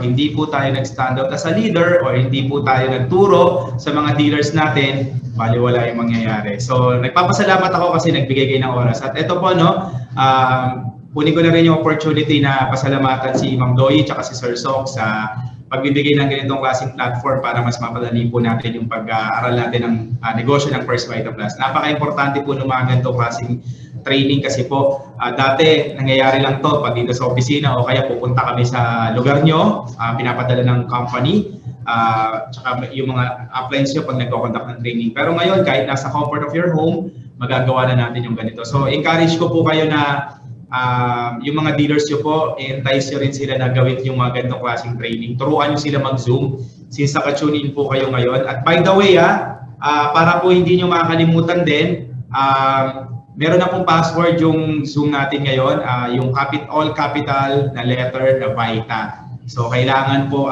pag hindi po tayo nag-stand out as a leader or hindi po tayo nagturo sa mga dealers natin, baliwala yung mangyayari. So, nagpapasalamat ako kasi nagbigay kayo ng oras. At ito po, no, kunin ko na rin yung opportunity na pasalamatan si Ma'am Doy at si Sir Sok sa pagbibigay ng ganitong klaseng platform para mas mapadali po natin yung pag-aaral natin ng negosyo ng First Vitaplus. Napaka-importante po ng mga ganitong klaseng training kasi po dati nangyayari lang to pag dito sa opisina o kaya pupunta kami sa lugar nyo, pinapadala ng company, tsaka yung mga appliance nyo pag nagko-conduct ng training. Pero ngayon kahit nasa comfort of your home, magagawa na natin yung ganito. So encourage ko po kayo na yung mga dealers nyo po, entice nyo rin sila na gawin yung mga ganitong klaseng training. Turuan nyo sila mag-Zoom since naka-tune in po kayo ngayon. At by the way, para po hindi nyo makakalimutan din, meron na pong password yung Zoom natin ngayon, yung all capital na letter na Vita. So kailangan po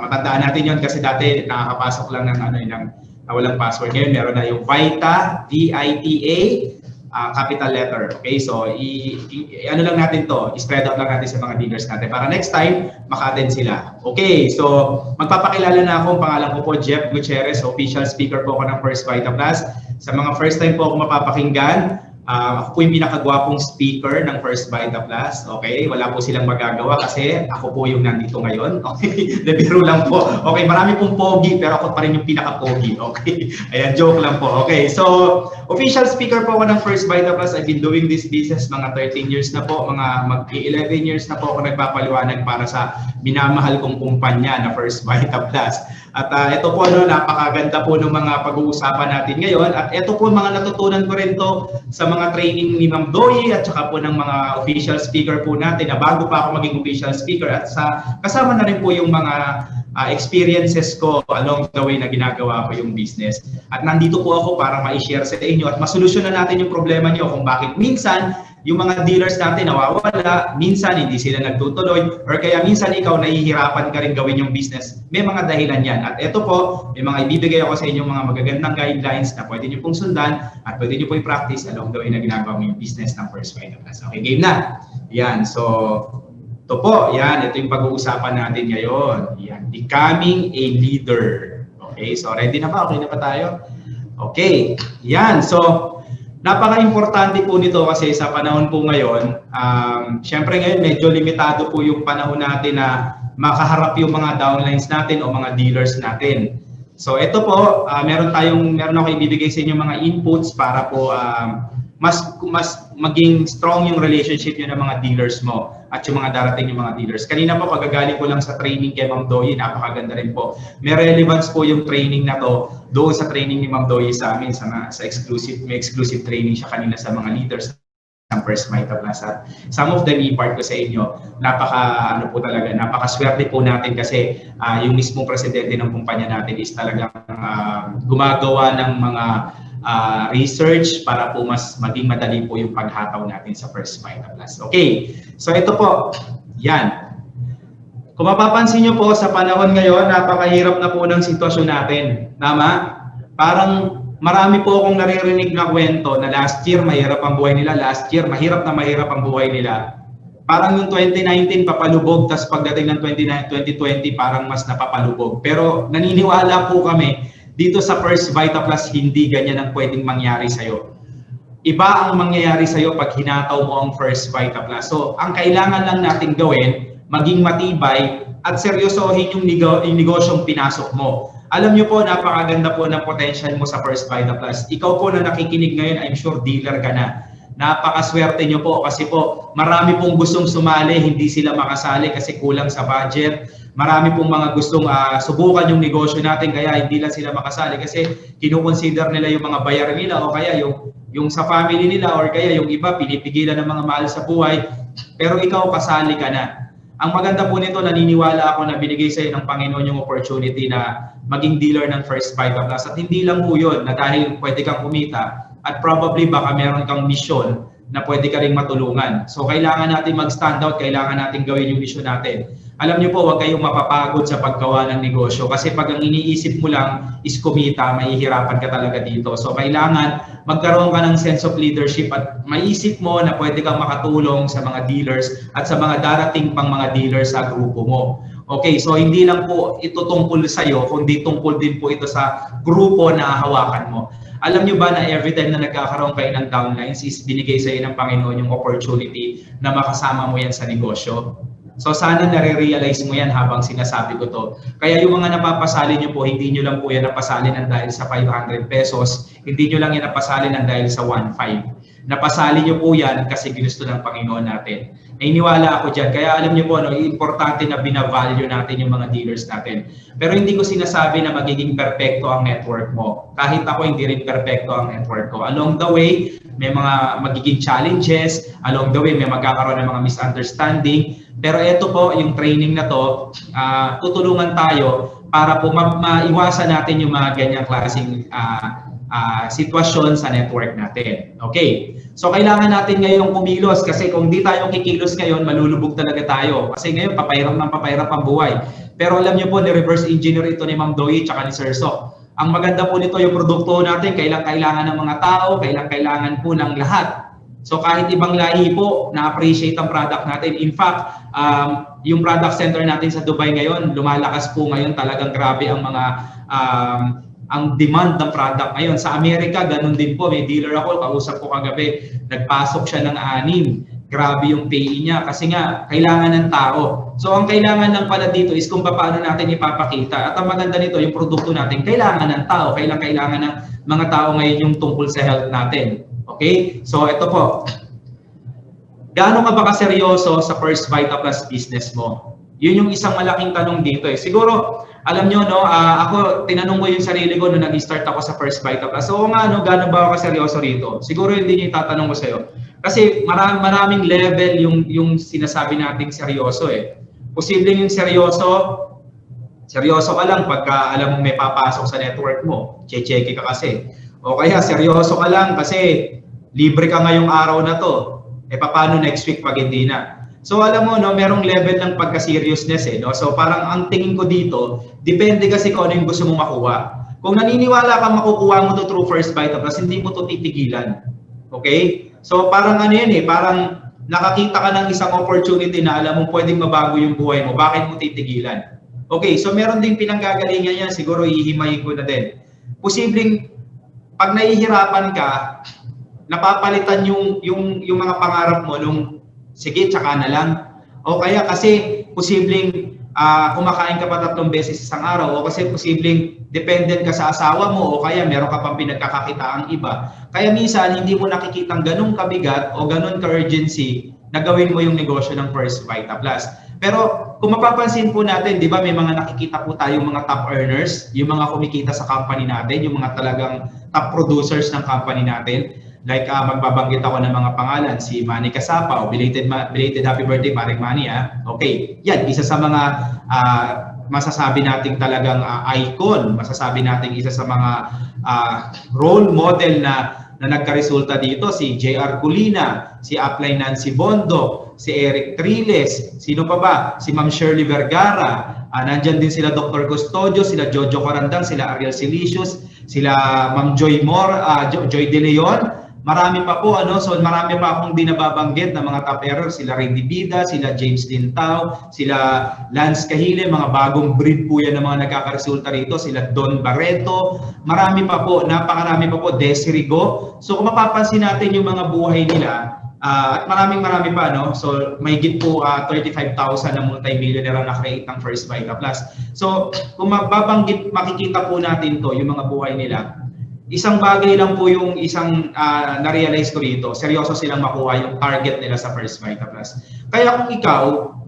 matandaan natin yon kasi dati nakakapasok lang ng walang password. Ngayon meron na yung Vita, V-I-T-A, capital letter. Okay, so ano lang natin to, spread out lang natin sa mga dealers natin para next time maka-attend sila. Okay, so magpapakilala na ako. Pangalan ko po Jeff Gutierrez, official speaker po ako ng First Vitaplus. Sa mga first time po ako mapapakinggan, ako po yung pinakagwapong speaker ng First Vitaplus. Okay, wala po silang magagawa kasi ako po yung nandito ngayon. Okay, nabiro lang po. Okay, marami pong pogi pero ako pa rin yung pinaka-pogi. Okay, ayan, joke lang po. Okay, so official speaker po ako ng First Vitaplus. I've been doing this business mga 13 years na po, mga mag-11 years na po ako nagpapaliwanag para sa minamahal kong kumpanya na First Vitaplus. At ito po, napakaganda po ng mga pag-uusapan natin ngayon. At ito po mga natutunan ko rin to sa mga training ni Ma'am Doy at saka po ng mga official speaker po natin na bago pa ako maging official speaker. At kasama na rin po yung mga experiences ko along the way na ginagawa ko yung business. At nandito po ako para ma-share sa inyo at masolusyonan natin yung problema nyo kung bakit minsan yung mga dealers natin nawawala, minsan hindi sila nagtutuloy, or kaya minsan ikaw nahihirapan ka rin gawin yung business. May mga dahilan yan. At ito po, may mga ibibigay ako sa inyo mga magagandang guidelines na pwede nyo pong sundan at pwede nyo pong i-practice along the way na ginagawa mo yung business ng First Vitaplus. Okay, game na. Yan, so ito po, yan, ito yung pag-uusapan natin ngayon. Yan, becoming a leader. Okay, so ready na ba? Okay na ba tayo? Okay, yan, so napaka-importante po nito kasi sa panahon po ngayon, syempre ngayon medyo limitado po yung panahon natin na makaharap yung mga downlines natin o mga dealers natin. So ito po, meron ako ibibigay sa inyo mga inputs para po mas maging strong yung relationship nyo ng mga dealers mo at yung mga darating yung mga dealers. Kanina po, kagagaling ko lang sa training kay Ma'am Doy, napakaganda rin po. May relevance po yung training na to doon sa training ni Ma'am Doy sa amin, may exclusive training siya kanina sa mga leaders ng First Vitaplus. At some of them i-part ko sa inyo, napakaswerte po natin kasi yung mismong presidente ng kumpanya natin is talagang gumagawa ng mga research para po mas maging madali po yung paghataw natin sa First Vitaplus. Okay, so ito po, yan. Kung mapapansin nyo po sa panahon ngayon, napakahirap na po ng sitwasyon natin. Tama? Parang marami po akong naririnig na kwento na last year mahirap ang buhay nila, last year mahirap ang buhay nila. Parang yung 2019 papalubog, tas pagdating ng 2020 parang mas napapalubog. Pero naniniwala po kami, dito sa First Vitaplus, hindi ganyan ang pwedeng mangyari sa'yo. Iba ang mangyayari sa'yo pag hinataw mo ang First Vitaplus. So, ang kailangan lang natin gawin, maging matibay at seryosohin yung negosyong pinasok mo. Alam nyo po, napakaganda po ng potential mo sa First Vitaplus. Ikaw po na nakikinig ngayon, I'm sure dealer ka na. Napakaswerte nyo po kasi po marami pong gustong sumali, hindi sila makasali kasi kulang sa budget. Marami pong mga gustong subukan yung negosyo natin kaya hindi lang sila makasali kasi kinukonsider nila yung mga bayaran nila o kaya yung sa family nila or kaya yung iba pinipigilan ng mga mahal sa buhay. Pero ikaw kasali ka na. Ang maganda po nito, naniniwala ako na binigay sa iyo ng Panginoon yung opportunity na maging dealer ng First Vitaplus. At hindi lang po yun na dahil pwede kang kumita at probably baka meron kang mission na pwede ka ring matulungan. So kailangan natin mag-stand out, kailangan natin gawin yung mission natin. Alam niyo po, huwag kayong mapapagod sa paggawa ng negosyo kasi pag ang iniisip mo lang is kumita, mahihirapan ka talaga dito. So kailangan magkaroon ka ng sense of leadership at maisip mo na pwede kang makatulong sa mga dealers at sa mga darating pang mga dealers sa grupo mo. Okay, so hindi lang po ito tungkol sa iyo, kundi tungkol din po ito sa grupo na hawakan mo. Alam nyo ba na every time na nagkakaroon kayo ng downlines is binigay sa iyo ng Panginoon yung opportunity na makasama mo yan sa negosyo? So sana nare-realize mo yan habang sinasabi ko to. Kaya yung mga napapasali nyo po, hindi nyo lang po yan napasali ng dahil sa 500 pesos, hindi nyo lang yan napasali ng dahil sa 1.5. Napasali nyo po yan kasi ginusto ng Panginoon natin. Nainiwala ako dyan. Kaya alam nyo po, importante na binavalue natin yung mga dealers natin. Pero hindi ko sinasabi na magiging perfecto ang network mo. Kahit ako, hindi rin perfecto ang network ko. Along the way, may mga magiging challenges. Along the way, may magkakaroon ng mga misunderstanding. Pero ito po, yung training na to, tutulungan tayo para po maiwasan natin yung mga ganyang klaseng sitwasyon sa network natin. Okay. So kailangan natin ngayong kumilos kasi kung di tayo kikilos ngayon, malulubog talaga tayo. Kasi ngayon, papahirap ang buhay. Pero alam niyo po, ni-reverse engineer ito ni Ma'am Doi at ni Sir Sok. Ang maganda po nito, yung produkto natin, kailangan ng mga tao, kailangan po ng lahat. So kahit ibang lahi po, na-appreciate ang product natin. In fact, yung product center natin sa Dubai ngayon, lumalakas po ngayon, talagang grabe ang mga ang demand ng product ngayon. Sa Amerika, ganun din po. May dealer ako, kausap ko kagabi, nagpasok siya ng 6. Grabe yung pay niya kasi nga, kailangan ng tao. So ang kailangan lang pala dito is kung paano natin ipapakita. At ang maganda nito, yung produkto natin, kailangan ng tao. Kailangan ng mga tao ngayon yung tungkol sa health natin. Okay? So ito po. Gaano ka ba kaseryoso sa First Vita Plus business mo? Yun yung isang malaking tanong dito eh. Siguro, alam nyo, no, ako, tinanong ko yung sarili ko nung nag-start ako sa First Vita Plus. So nga, no, gaano ba ako kaseryoso rito? Siguro hindi nyo itatanong ko sa'yo. Kasi maraming level yung sinasabi nating seryoso eh. Posibleng yung seryoso ka lang pagka alam mo may papasok sa network mo. Che-check ka kasi. O kaya seryoso ka lang kasi libre ka ngayong araw na to. E paano next week pag hindi na? So alam mo, no, merong level ng pagka-seriousness eh. No? So parang ang tingin ko dito, depende kasi kung ano yung gusto mong makuha. Kung naniniwala ka makukuha mo to through First Vita Plus, hindi mo to titigilan. Okay? So parang ano yun eh, parang nakakita ka ng isang opportunity na alam mo pwedeng mabago yung buhay mo, bakit mo titigilan? Okay, so meron ding pinanggagalingan yan, siguro ihimayin ko na din. Posibleng pag nahihirapan ka, napapalitan yung mga pangarap mo nung sige, tsaka na lang. O kaya kasi posibleng kumakain ka pa 3 beses isang araw o kasi posibleng dependent ka sa asawa mo o kaya meron ka pang pinagkakakitaang iba. Kaya minsan hindi mo nakikitang ganun kabigat o ganun ka-urgency na gawin mo yung negosyo ng First Vita Plus. Pero kung mapapansin po natin, di ba may mga nakikita po tayong mga top earners, yung mga kumikita sa company natin, yung mga talagang top producers ng company natin. Like magbabanggit ako ng mga pangalan, si Manny Casapa, o belated happy birthday Maring Manny. Okay, yan, isa sa mga masasabi nating talagang icon, masasabi nating isa sa mga role model na nagkaresulta dito, si JR Culina, si Apply Nancy Bondo, si Eric Triles, sino pa ba? Si Ma'am Shirley Vergara, nandyan din sila Dr. Custodio, sila Jojo Corandang, sila Ariel Silicius, sila Ma'am Joy Joy De Leon. Marami pa po, so marami pa akong di nababanggit na mga top error, sila Randy Bida, sila James Lintao, sila Lance Kahile, mga bagong breed po yan ng mga nagkakaresulta rito, sila Don Barreto, marami pa po, napakarami pa po, Desiree Go. So kung mapapansin natin yung mga buhay nila, at marami pa, no? So may higit po 35,000 na multi-millionaire ang na-create ng First Vita Plus. So kung mababanggit, makikita po natin to, yung mga buhay nila. Isang bagay lang po yung isang na-realize ko rito, seryoso silang makuha yung target nila sa First Vita Plus. Kaya kung ikaw,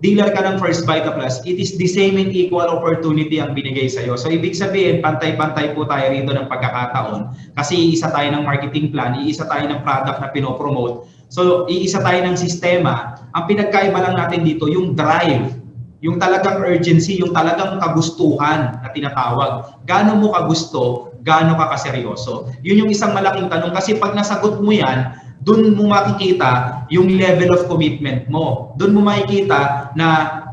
dealer ka ng First Vita Plus, it is the same and equal opportunity ang binigay sa'yo. So ibig sabihin, pantay-pantay po tayo rito ng pagkakataon kasi iisa tayo ng marketing plan, iisa tayo ng product na pinopromote. So iisa tayo ng sistema. Ang pinagkaiba lang natin dito, yung drive, yung talagang urgency, yung talagang kagustuhan na tinatawag. Gaano mo kagusto, gaano ka kaseryoso? Yun yung isang malaking tanong kasi pag nasagot mo yan, dun mo makikita yung level of commitment mo. Dun mo makikita na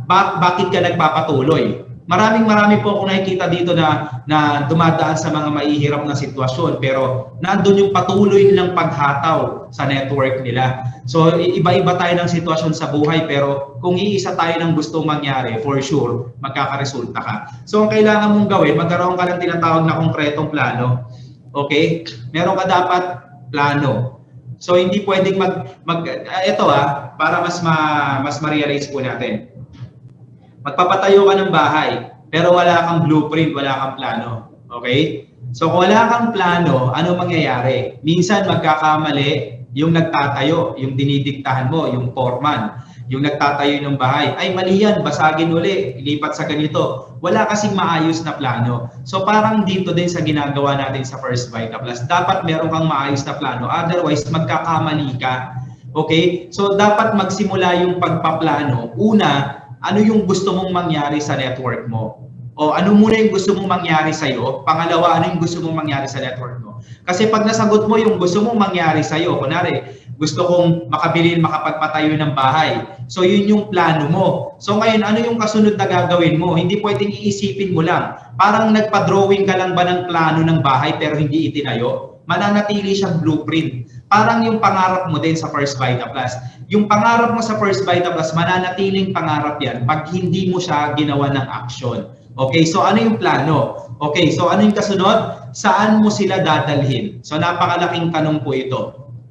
bakit ka nagpapatuloy. Marami po akong nakikita dito na dumadaan sa mga mahihirap na sitwasyon, pero nandun yung patuloy nilang paghataw sa network nila. So iba-iba tayo ng sitwasyon sa buhay, pero kung iisa tayo ng gustong mangyari, for sure, magkakaresulta ka. So ang kailangan mong gawin, magkaroon ka ng tinatawag na konkretong plano. Okay? Meron ka dapat plano. So hindi pwedeng ito para mas ma-realize po natin. Magpapatayo ka ng bahay, pero wala kang blueprint, wala kang plano. Okay? So kung wala kang plano, ano mangyayari? Minsan magkakamali yung nagtatayo, yung dinidiktahan mo, yung foreman, yung nagtatayo ng bahay. Ay, mali yan, basagin uli, ilipat sa ganito. Wala kasing maayos na plano. So parang dito din sa ginagawa natin sa First Vita Plus, dapat meron kang maayos na plano. Otherwise, magkakamali ka. Okay? So dapat magsimula yung pagpaplano. Una, ano yung gusto mong mangyari sa network mo? O ano muna yung gusto mong mangyari sa'yo? Pangalawa, ano yung gusto mong mangyari sa network mo? Kasi pag nasagot mo yung gusto mong mangyari sa'yo, kunwari, gusto kong makapagpatayo ng bahay. So yun yung plano mo. So ngayon, ano yung kasunod na gagawin mo? Hindi pwedeng iisipin mo lang. Parang nagpa-drawing ka lang ba ng plano ng bahay pero hindi itinayo? Mananatili siyang blueprint. Parang yung pangarap mo din sa First Vita Plus. Yung pangarap mo sa First Vita Plus, mananatiling pangarap yan pag hindi mo siya ginawa ng action. Okay, so ano yung plano? Okay, so ano yung kasunod? Saan mo sila dadalhin? So napakalaking tanong po ito.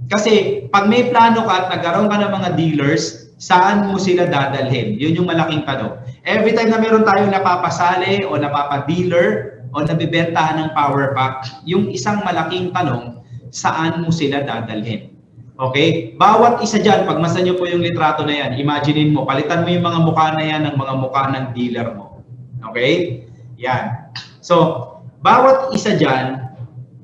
Kasi pag may plano ka at nagkaroon ka ng mga dealers, saan mo sila dadalhin? Yun yung malaking tanong. Every time na meron tayong napapasali o napapa-dealer o nabibentahan ng power pack, yung isang malaking tanong, saan mo sila dadalhin? Okay? Bawat isa dyan, pagmasan nyo po yung litrato na yan, imaginein mo, palitan mo yung mga mukha na yan ng mga mukha ng dealer mo. Okay? Yan. So, bawat isa dyan,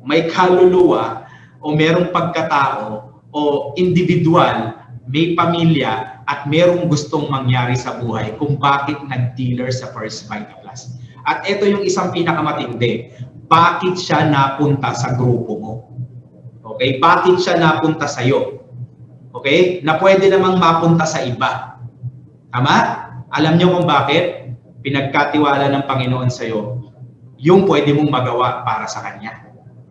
may kaluluwa o merong pagkatao o individual, may pamilya at merong gustong mangyari sa buhay kung bakit nag-dealer sa First Vita Plus. At ito yung isang pinakamatindi. Bakit siya napunta sa grupo mo? Okay? Bakit siya napunta sa iyo? Okay? Na pwede namang mapunta sa iba. Tama? Alam niyo kung bakit? Pinagkatiwala ng Panginoon sa iyo yung pwede mong magawa para sa Kanya.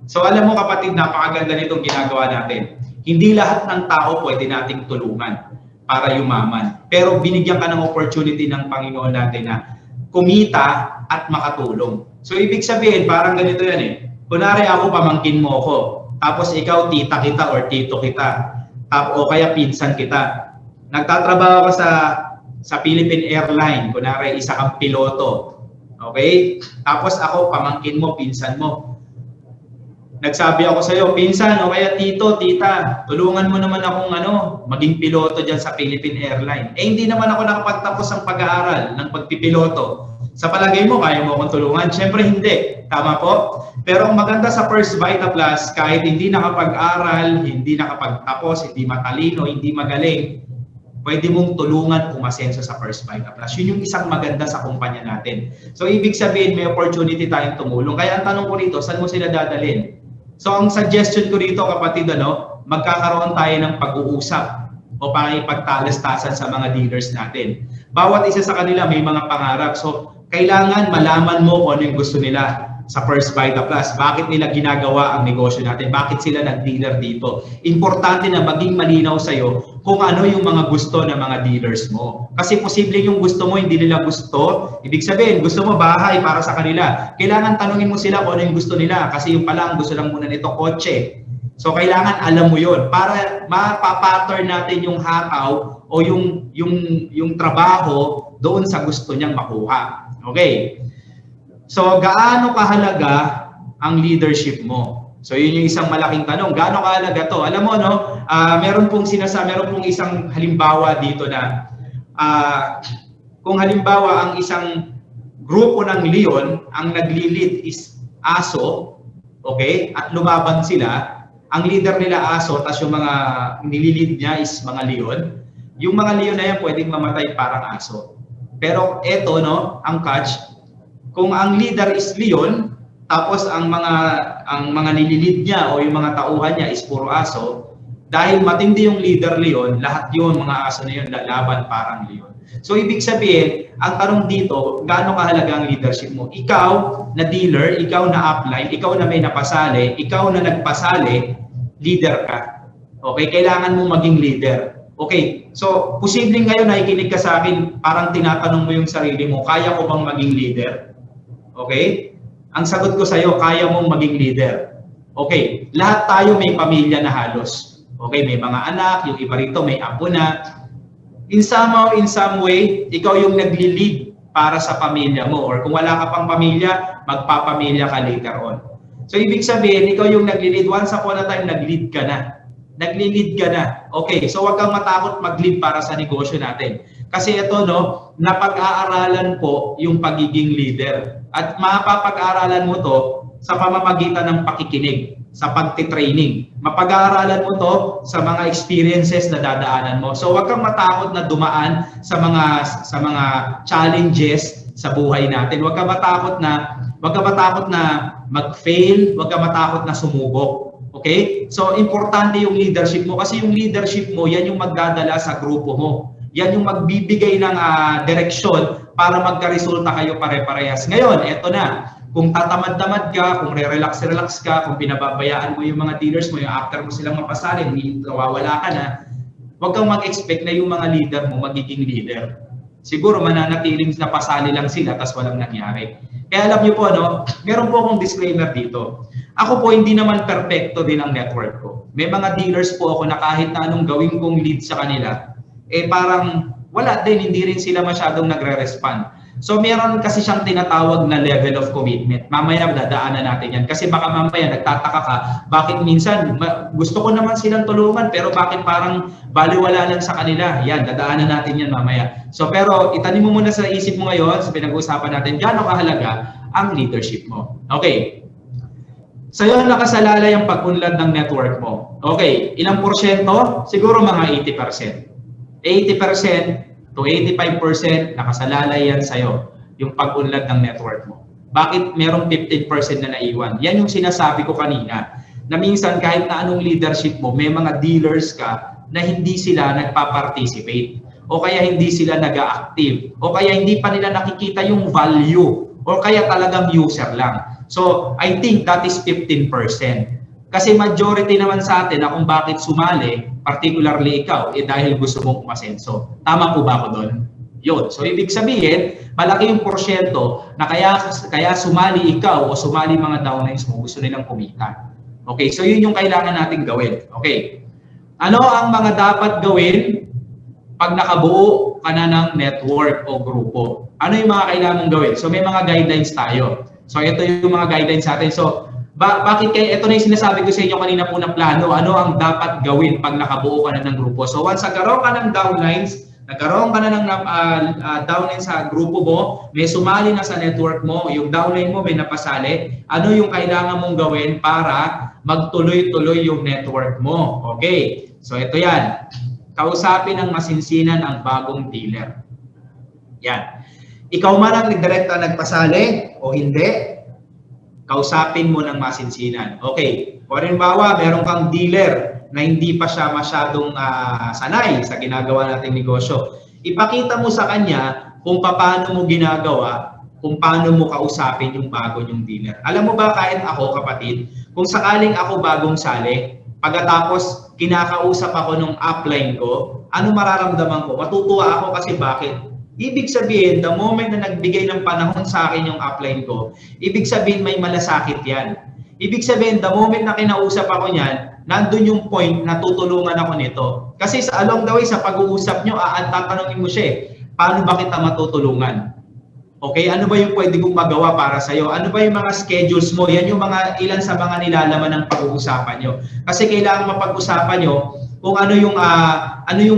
So alam mo kapatid, napakaganda nitong ginagawa natin. Hindi lahat ng tao pwede nating tulungan para yumaman. Pero binigyan ka ng opportunity ng Panginoon natin na kumita at makatulong. So ibig sabihin, parang ganito yan eh. Kunwari ako, pamangkin mo ako. Tapos ikaw, tita kita or tito kita. O kaya pinsan kita. Nagtatrabaho ka sa Philippine Airline. Kunwari, isa kang piloto. Okay? Tapos ako, pamangkin mo, pinsan mo. Nagsabi ako sa iyo, pinsan o kaya tito, tita, tulungan mo naman akong maging piloto dyan sa Philippine Airline. Eh hindi naman ako nakapagtapos ng pag-aaral ng pagpipiloto. Sa palagay mo, kaya mo akong tulungan? Siyempre hindi. Tama po? Pero ang maganda sa First Vita Plus, kahit hindi nakapag-aral, hindi nakapagtapos, hindi matalino, hindi magaling, pwede mong tulungan umasenso sa First Vita Plus. Yun yung isang maganda sa kumpanya natin. So ibig sabihin, may opportunity tayong tumulong. Kaya ang tanong ko rito, saan mo sila dadalhin? So ang suggestion ko rito kapatid, magkakaroon tayo ng pag-uusap o pakipagtalastasan sa mga dealers natin. Bawat isa sa kanila may mga pangarap. So kailangan malaman mo kung ano yung gusto nila sa First Vita Plus. Bakit nila ginagawa ang negosyo natin? Bakit sila nag-dealer dito? Importante na maging malinaw sa'yo kung ano yung mga gusto ng mga dealers mo. Kasi posibleng yung gusto mo, hindi nila gusto. Ibig sabihin, gusto mo bahay para sa kanila. Kailangan tanungin mo sila kung ano yung gusto nila. Kasi yung pala, ang gusto lang muna nito, kotse. So kailangan alam mo yon para mapapattern natin yung hataw o yung trabaho doon sa gusto niyang makuha. Okay? So, gaano kahalaga ang leadership mo? So, yun yung isang malaking tanong. Gaano kahalaga to? Alam mo, meron pong isang halimbawa dito na kung halimbawa ang isang grupo ng leon, ang nagli-lead is aso, okay? At lumaban sila, ang leader nila aso, tapos yung mga nililid niya is mga leon. Yung mga leon na yan pwedeng mamatay parang aso. Pero eto, ang catch, kung ang leader is leon, tapos ang mga nililid niya o yung mga tauhan niya is puro aso, Dahil matindi yung leader leon, lahat yun, mga aso na yun, lalaban parang leon. So ibig sabihin, ang tanong dito, gaano kahalaga ang leadership mo? Ikaw na dealer, ikaw na upline, ikaw na may napasali, ikaw na nagpasali, leader ka. Okay, kailangan mo maging leader. Okay, so posibleng ngayon nakikinig ka sa akin, parang tinatanong mo yung sarili mo, kaya ko bang maging leader? Okay? Ang sagot ko sa iyo, kaya mong maging leader. Okay, lahat tayo may pamilya na halos. Okay, may mga anak, yung iba rito may apo na. In somehow, in some way, ikaw yung nagli-lead para sa pamilya mo. Or kung wala ka pang pamilya, magpapamilya ka later on. So ibig sabihin, ikaw yung nagli-lead. Once upon a time, nag-lead ka na. Nagli-lead ka na. Okay, so wag kang matakot mag-lead para sa negosyo natin. Kasi ito, no, napag-aaralan po yung pagiging leader. At mapapag-aaralan mo to sa pamamagitan ng pakikinig, sa pagtitraining. Mapag-aaralan mo to sa mga experiences na dadaanan mo. So wag kang matakot na dumaan sa mga challenges sa buhay natin. Wag kang matakot na mag-fail, wag kang matakot na sumubok. Okay? So, importante yung leadership mo kasi yung leadership mo, yan yung magdadala sa grupo mo. Yan yung magbibigay ng direksyon para magka-resulta kayo pare-parehas. Ngayon, eto na. Kung tatamad-tamad ka, kung re-relax ka, kung pinababayaan mo yung mga dealers mo, yung after mo silang mapasali, nawawala ka na, huwag kang mag-expect na yung mga leader mo magiging leader. Siguro mananatiling napasali lang sila tapos walang nangyari. Kaya alam niyo po, no, meron po akong disclaimer dito. Ako po, hindi naman perfecto din ang network ko. May mga dealers po ako na kahit na anong gawin kong lead sa kanila, parang wala din, hindi rin sila masyadong nagre-respond. So meron kasi siyang tinatawag na level of commitment. Mamaya dadaanan natin yan. Kasi baka mamaya nagtataka ka, bakit minsan gusto ko naman silang tulungan pero bakit parang baliwala lang sa kanila. Yan, dadaanan natin yan mamaya. So pero itanim mo muna sa isip mo ngayon, sa pinag-uusapan natin, gaano kahalaga ang leadership mo. Okay. Sa'yo nakasalalay ang pag-unlad ng network mo. Okay, ilang porsyento? Siguro mga 80%. 80% to 85% nakasalalay yan sa'yo, yung pag-unlad ng network mo. Bakit merong 15% na naiwan? Yan yung sinasabi ko kanina, na minsan kahit na anong leadership mo, may mga dealers ka na hindi sila nagpa-participate, o kaya hindi sila nag-active, o kaya hindi pa nila nakikita yung value, o kaya talagang user lang. So, I think that is 15%. Kasi majority naman sa atin na kung bakit sumali, particularly ikaw, dahil gusto mong umasenso. Tama po ba ako doon? Yun. So, ibig sabihin, malaki yung porsyento na kaya sumali ikaw o sumali mga downlines mo, gusto nilang kumita. Okay, so yun yung kailangan nating gawin. Okay. Ano ang mga dapat gawin pag nakabuo ka na ng network o grupo? Ano yung mga kailangan mong gawin? So, may mga guidelines tayo. So, ito yung mga guidelines natin. So, bakit kayo, ito na yung sinasabi ko sa inyo kanina po na plano, ano ang dapat gawin pag nakabuo ka na ng grupo. So, once nagkaroon ka ng downlines, nagkaroon ka na ng downlines sa grupo mo, may sumali na sa network mo, yung downline mo may napasali, ano yung kailangan mong gawin para magtuloy-tuloy yung network mo. Okay, so ito yan. Kausapin ng masinsinan ang bagong dealer. Yan. Ikaw man ang direkta nagpasali o hindi, kausapin mo ng masinsinan. Okay, kung halimbawa, meron kang dealer na hindi pa siya masyadong sanay sa ginagawa nating negosyo. Ipakita mo sa kanya kung paano mo ginagawa, kung paano mo kausapin yung bago yung dealer. Alam mo ba, kahit ako, kapatid, kung sakaling ako bagong sali, pagkatapos kinakausap ako nung upline ko, ano mararamdaman ko? Matutuwa ako kasi bakit? Ibig sabihin, the moment na nagbigay ng panahon sa akin yung upline ko, ibig sabihin may malasakit yan. Ibig sabihin, the moment na kinausap ako niyan, nandun yung point na tutulungan ako nito. Kasi sa along the way, sa pag-uusap nyo, tatanungin mo siya paano ba kita matutulungan? Okay, ano ba yung pwede kong magawa para sa'yo? Ano ba yung mga schedules mo? Yan yung ilan sa mga nilalaman ng pag-uusapan nyo. Kasi kailangan mapag-usapan nyo kung ano yung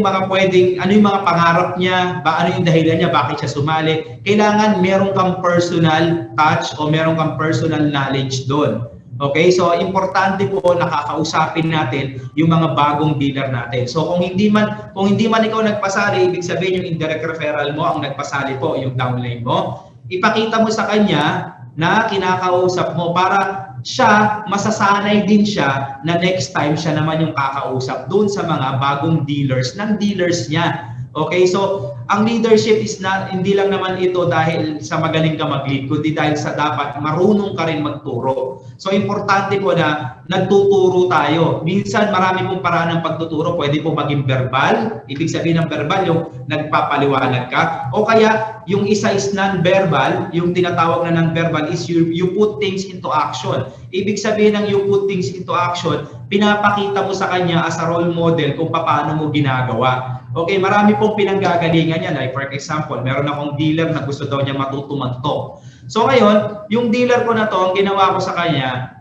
mga pangarap niya, ano yung dahilan niya, bakit siya sumali. Kailangan meron kang personal touch o meron kang personal knowledge doon. Okay? So, importante po nakakausapin natin yung mga bagong dealer natin. So, kung hindi man ikaw nagpasali, ibig sabihin yung indirect referral mo ang nagpasali po, yung downline mo. Ipakita mo sa kanya na kinakausap mo para siya, masasanay din siya na next time siya naman yung kakausap doon sa mga bagong dealers ng dealers niya. Okay, so ang leadership is not, hindi lang naman ito dahil sa magaling ka mag-lead, kundi dahil sa dapat marunong ka rin magturo. So importante po na nagtuturo tayo. Minsan marami pong paraan ng pagtuturo, pwede po maging verbal, ibig sabihin ng verbal yung nagpapaliwanag ka, o kaya yung isa is non-verbal, yung tinatawag na non-verbal is you put things into action. Ibig sabihin ng you put things into action, pinapakita mo sa kanya as a role model kung paano mo ginagawa. Okay, marami pong pinanggagalingan yan. Like for example, meron akong dealer na gusto daw niya matuto mag-talk. So ngayon, yung dealer ko na to, ang ginawa ko sa kanya,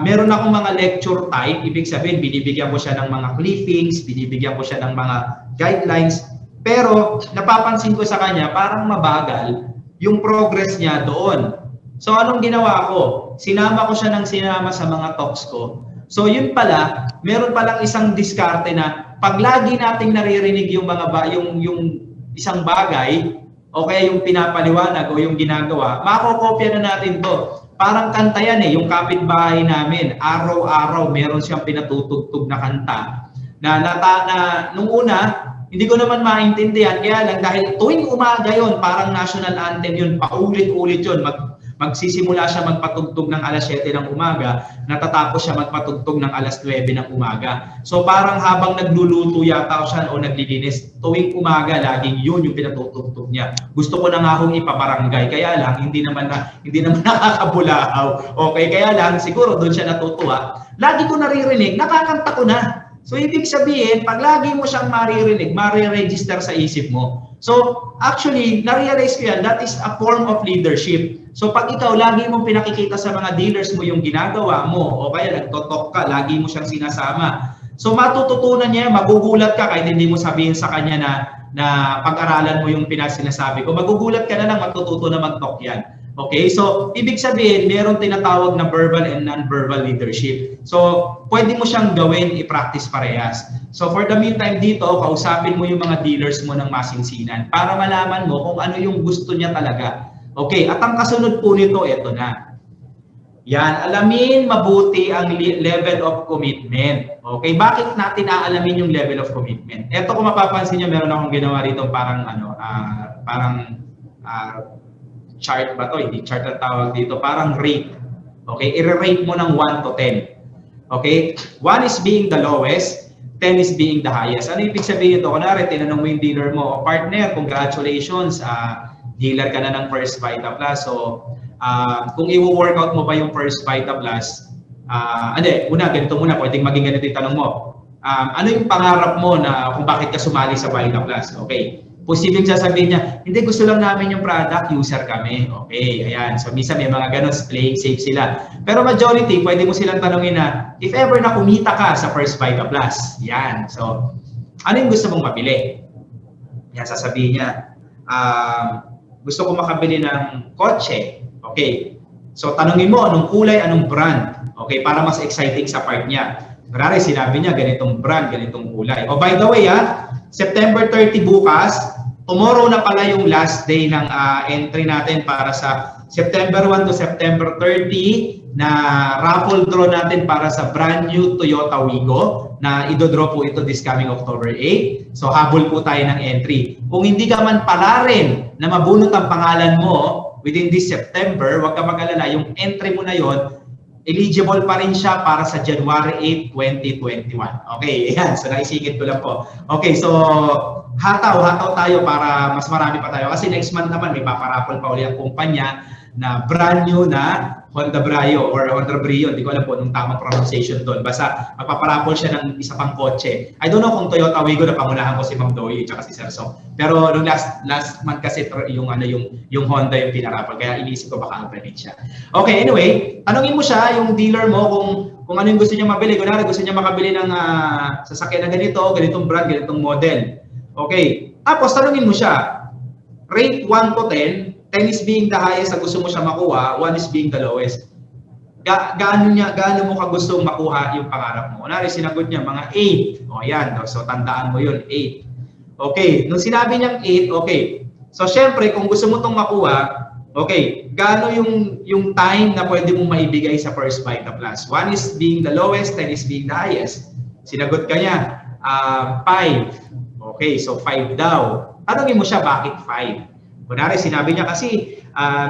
meron akong mga lecture type. Ibig sabihin, binibigyan ko siya ng mga clippings, binibigyan ko siya ng mga guidelines. Pero napapansin ko sa kanya, parang mabagal yung progress niya doon. So anong ginawa ko? Sinama ko siya ng sinama sa mga talks ko. So yun pala, meron palang isang diskarte na pag lagi nating naririnig yung mga yung isang bagay o kaya yung pinapaliwanag o yung ginagawa, makokopya na natin to. Parang kanta yan yung kapitbahay namin, araw-araw meron siyang pinatutugtog na kanta na nung una, hindi ko naman maintindihan, kaya lang dahil tuwing umaga yon, parang national anthem yun, paulit-ulit yun, magsisimula siya magpatugtog ng alas 7 ng umaga, natatapos siya magpatugtog ng alas 9 ng umaga. So parang habang nagluluto yata siya o naglilinis, tuwing umaga laging yun yung pinatutugtog niya. Gusto ko na nga akong ipabarangay, kaya lang hindi naman nakakabulahaw. Okay, kaya lang siguro doon siya natutuwa. Lagi ko naririnig, nakakanta ko na. So ibig sabihin, pag lagi mo siyang maririnig, mariregister sa isip mo. So actually, na-realize ko yan, that is a form of leadership. So pag ikaw lagi mong pinakikita sa mga dealers mo yung ginagawa mo o kaya nagtotok ka, lagi mo siyang sinasama. So matututunan niya, magugulat ka kahit hindi mo sabihin sa kanya na pag-aralan mo yung pinasinasabi ko. Magugulat ka na lang, matututo na mag-talk yan. Okay, so ibig sabihin, meron tinatawag na verbal and non-verbal leadership. So pwede mo siyang gawin, i-practice parehas. So for the meantime dito, kausapin mo yung mga dealers mo ng masinsinan para malaman mo kung ano yung gusto niya talaga. Okay, at ang kasunod po nito, ito na. Yan, alamin mabuti ang level of commitment. Okay, bakit natin aalamin yung level of commitment? Ito kung mapapansin niyo, meron akong ginawa rito parang chart ba to? Hindi chart ang tawag dito, parang rate. Okay, i-rate mo ng 1 to 10. Okay, 1 is being the lowest, 10 is being the highest. Ano ibig sabihin ito? Kunwari, tinanong mo yung dealer mo, partner, congratulations, dealer ka na ng First Vita Plus. So, kung i-workout mo ba yung First Vita Plus, ganito muna, pwedeng maging ganito yung tanong mo. Ano yung pangarap mo na kung bakit ka sumali sa Vita Plus? Okay. Posibleng sasabihin niya, hindi, gusto lang namin yung product, user kami. Okay, ayan. So, minsan may mga ganun, playing safe sila. Pero majority, pwede mo silang tanongin na, if ever na kumita ka sa First Vita Plus, yan. So, ano yung gusto mong mabili? Yan, sasabihin niya, gusto ko makabili ng kotse. Okay. So, tanongin mo, anong kulay, anong brand? Okay, para mas exciting sa part niya. Marami, sinabi niya, ganitong brand, ganitong kulay. Oh, by the way, September 30 bukas, tomorrow na pala yung last day ng entry natin para sa September 1 to September 30 na raffle draw natin para sa brand new Toyota Wigo na idodraw po ito this coming October 8. So habol po tayo ng entry. Kung hindi ka man pala rin na mabunot ang pangalan mo within this September, huwag ka mag-alala, yung entry mo na yon, eligible pa rin siya para sa January 8, 2021. Okay, yan. So naisingit ko lang po. Okay, so hataw tayo para mas marami pa tayo. Kasi next month naman may paparapol pa ulit ang kumpanya na brand new na Honda Brio or Honda Brio. Hindi ko alam po anong tamang pronunciation doon. Basta magpaparapol siya ng isa pang kotse. I don't know kung Toyota Wigo na pangunahan ko si Ma'am Doy at si Sir Song. Pero nung last month kasi yung Honda yung pinarapol. Kaya inisip ko baka upgrade siya. Okay, anyway, tanungin mo siya, yung dealer mo, kung ano yung gusto niya mabili. Kunwari gusto niya makabili ng sasakyan na ganito, ganitong brand, ganitong model. Okay, tapos tanungin mo siya, rate 1 to 10, 10 is being the highest na gusto mo siya makuha, 1 is being the lowest. Gaano mo ka gustong makuha yung pangarap mo? Kunwari, sinagot niya mga 8. O yan, so tandaan mo yun, 8. Okay, nung sinabi niyang 8, okay. So syempre, kung gusto mo itong makuha, Okay, gaano yung time na pwede mong maibigay sa First Vita Plus? 1 is being the lowest, 10 is being the highest. Sinagot ka niya, 5. Okay, so 5 daw. Tanungin mo siya, bakit 5? Kunwari, sinabi niya kasi,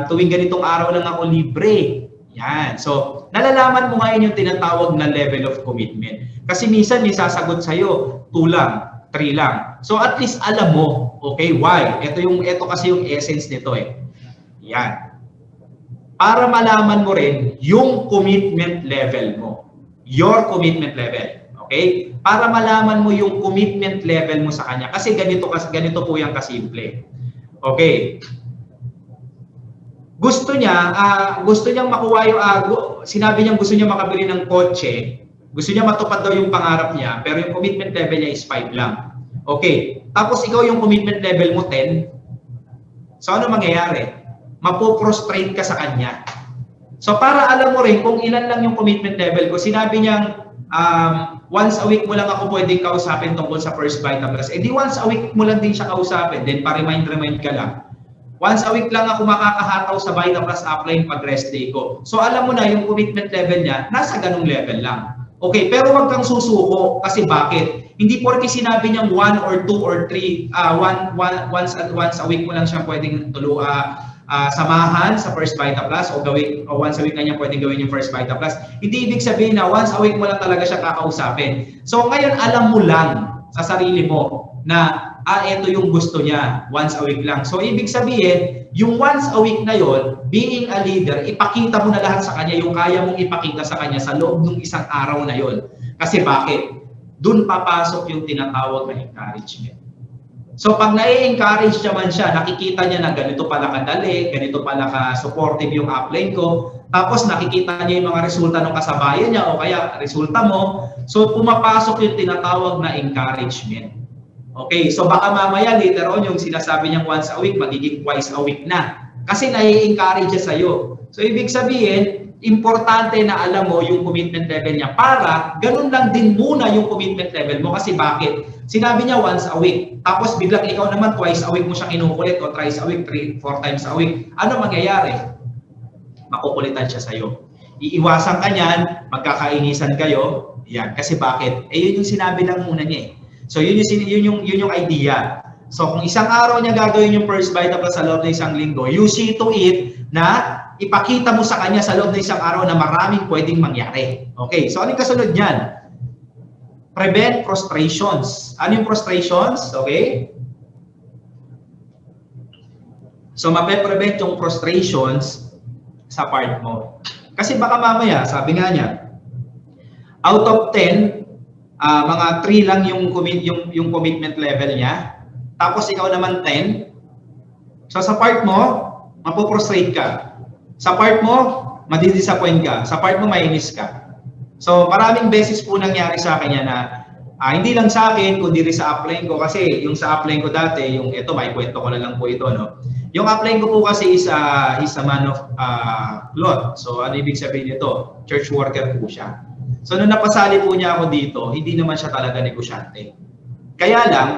tuwing ganitong araw lang ako libre. Yan. So, nalalaman mo ngayon yung tinatawag na level of commitment. Kasi minsan may sasagot sa'yo, 2 lang, 3 lang. So, at least alam mo, okay, why? Ito kasi yung essence nito eh. Yan. Para malaman mo rin yung commitment level mo. Your commitment level. Okay? Para malaman mo yung commitment level mo sa kanya. Kasi ganito po yung kasimple. Okay. Gusto niyang makuha yung sinabi niya gusto niya makabili ng kotse. Gusto niya matupad daw yung pangarap niya, pero yung commitment level niya is 5 lang. Okay. Tapos ikaw yung commitment level mo 10. So ano mangyayari? Mapoprostrate ka sa kanya. So para alam mo rin kung ilan lang yung commitment level ko, sinabi niyang once a week mo lang ako pwedeng kausapin tungkol sa First Vita Plus. Eh di once a week mo lang din siya kausapin, then pa-remind ka lang. Once a week lang ako makakahataw sa Vita Plus upline pag rest day ko. So alam mo na yung commitment level niya, nasa ganung level lang. Okay, pero wag kang susuko kasi bakit? Hindi porke sinabi niyang 1 or 2 or 3, once a week mo lang siya pwedeng samahan sa First Vita Plus o once a week na niya pwedeng gawin yung First Vita Plus. Hindi ibig sabihin na once a week mo lang talaga siya kakausapin. So ngayon alam mo lang sa sarili mo na ito yung gusto niya, once a week lang. So ibig sabihin, yung once a week na yon, being a leader, ipakita mo na lahat sa kanya yung kaya mong ipakita sa kanya sa loob ng isang araw na yon. Kasi bakit? Doon papasok yung tinatawag na encouragement. So pag na-encourage naman siya, nakikita niya na ganito pala kadali, ganito pala ka-supportive yung upline ko, tapos nakikita niya yung mga resulta ng kasabayan niya o kaya resulta mo, so pumapasok yung tinatawag na encouragement. Okay, so baka mamaya later on yung sinasabi niyang once a week, magiging twice a week na. Kasi na-encourage siya sa'yo. So ibig sabihin, importante na alam mo yung commitment level niya para ganun lang din muna yung commitment level mo. Kasi bakit? Sinabi niya once a week. Tapos biglang ikaw naman twice a week mo siya kinukulit o thrice a week, 3, 4 times a week. Ano mangyayari? Makukulitan siya sa'yo. Iiwasan ka niyan, magkakainisan kayo. Yan. Kasi bakit? Yun yung sinabi lang muna niya eh. So yun yung idea. So kung isang araw niya gagawin yung First Vita Plus sa loob ng isang linggo, you see to it na ipakita mo sa kanya sa loob ng isang araw na maraming pwedeng mangyari. Okay, so ano yung kasunod niyan? Prevent frustrations. Ano yung frustrations? Okay? So mape-prevent yung frustrations sa part mo. Kasi baka mamaya, sabi nga niya, out of 10, mga 3 lang yung commitment level niya. Tapos ikaw naman 10. So sa part mo, mapoprostrate ka. Sa part mo, madidisappoint ka. Sa part mo, mainis ka. So maraming beses po nangyari sa akin yan na hindi lang sa akin, kundi rin sa upline ko. Kasi yung sa upline ko dati, yung ito, may kwento ko na lang po ito. No? Yung upline ko po kasi is a man of cloth. So ano ibig sabihin nito? Church worker po siya. So nung napasali po niya ako dito, hindi naman siya talaga negosyante. Kaya lang,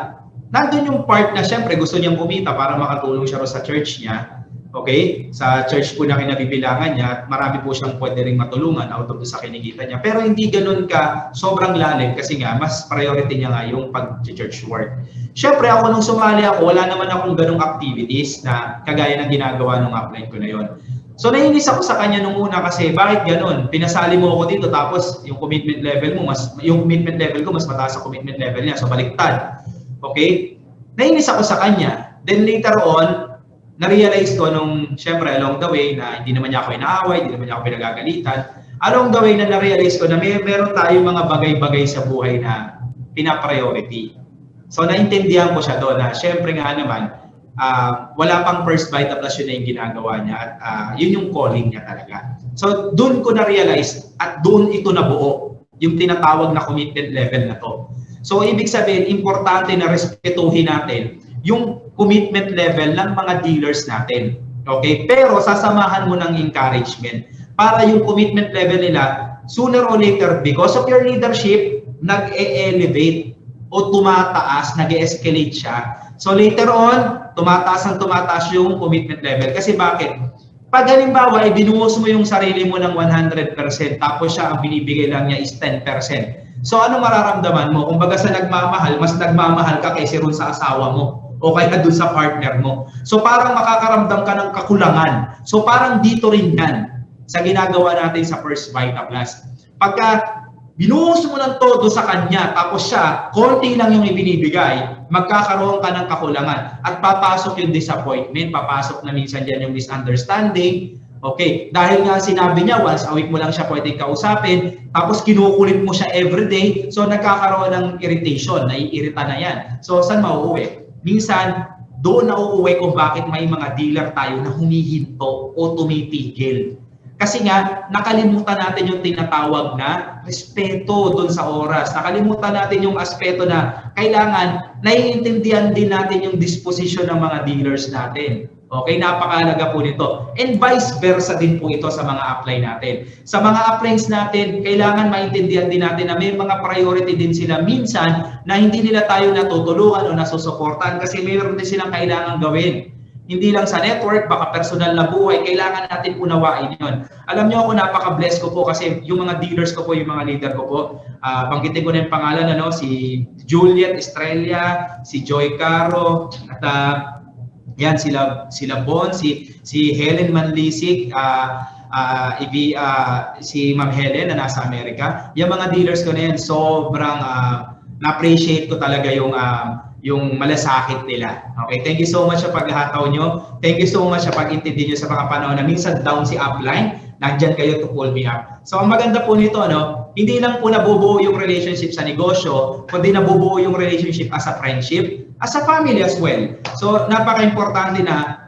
nandun yung part na siyempre gusto niyang kumita para makatulong siya sa church niya. Okay? Sa church po na kinabibilangan niya, marami po siyang pwede ring matulungan out of sa kinikita niya. Pero hindi ganun ka sobrang lalim kasi nga, mas priority niya nga yung pag-church work. Siyempre ako nung sumali ako, wala naman akong ganung activities na kagaya ng ginagawa ng upline ko na yon. So nainis ako sa kanya nung una kasi bakit ganun? Pinasali mo ako dito tapos yung commitment level mo yung commitment level ko mas mataas sa commitment level niya. So baliktad. Okay? Nainis ako sa kanya. Then later on, na-realize ko nung syempre along the way na hindi naman niya ako inaaway, hindi naman niya ako pinagagalitan. Along the way na na-realize ko na meron tayong mga bagay-bagay sa buhay na pina-priority. So naintindihan ko siya doon na syempre nga naman wala pang First Vita Plus yun na yung ginagawa niya at yun yung calling niya talaga. So doon ko na-realize at doon ito nabuo yung tinatawag na commitment level na to. So ibig sabihin, importante na respetuhin natin yung commitment level ng mga dealers natin. Okay? Pero sasamahan mo ng encouragement para yung commitment level nila sooner or later because of your leadership nag-e-elevate. o tumataas, nag-escalate siya. So later on, tumataas yung commitment level. Kasi bakit? Pag halimbawa, binuhos mo yung sarili mo ng 100%, tapos siya ang binibigay lang niya is 10%. So ano mararamdaman mo? Kung baga sa nagmamahal, mas nagmamahal ka kaysa ron sa asawa mo o kaya dun sa partner mo. So parang makakaramdam ka ng kakulangan. So parang dito rin yan sa ginagawa natin sa First Vita Plus. Pagka binuhos mo ng todo sa kanya, tapos siya, konti lang yung ibinibigay, magkakaroon ka ng kakulangan. At papasok yung disappointment, papasok na minsan dyan yung misunderstanding. Okay, dahil nga sinabi niya, once a week mo lang siya pwedeng kausapin, tapos kinukulit mo siya everyday, so nagkakaroon ng irritation, naiirita na yan. So, saan mauuwi? Minsan, doon na uuwi kung bakit may mga dealer tayo na humihinto o tumitigil. Kasi nga, nakalimutan natin yung tinatawag na respeto doon sa oras. Nakalimutan natin yung aspeto na kailangan naiintindihan din natin yung disposition ng mga dealers natin. Okay, napakahalaga po nito. And vice versa din po ito sa mga apply natin. Sa mga applies natin, kailangan maintindihan din natin na may mga priority din sila minsan na hindi nila tayo natutulungan o nasusuportan kasi mayroon din silang kailangan gawin. Hindi lang sa network, baka personal na buhay, kailangan natin unawain yun. Alam niyo ako, napaka-bless ko po kasi yung mga dealers ko po, yung mga leader ko po, banggitin ko na yung pangalan, si Juliet Estrella, si Joy Caro, at yan, sila Bon, si Helen Manlisik, si Ma'am Helen na nasa Amerika. Yung mga dealers ko na yan, sobrang na-appreciate ko talaga yung malasakit nila. Okay, thank you so much sa paghahataw nyo. Thank you so much sa pag-intindi nyo sa mga panahon na minsan down si upline, nandyan kayo to pull me up. So ang maganda po nito, hindi lang po nabubuo yung relationship sa negosyo, kundi nabubuo yung relationship as a friendship, as a family as well. So napaka-importante na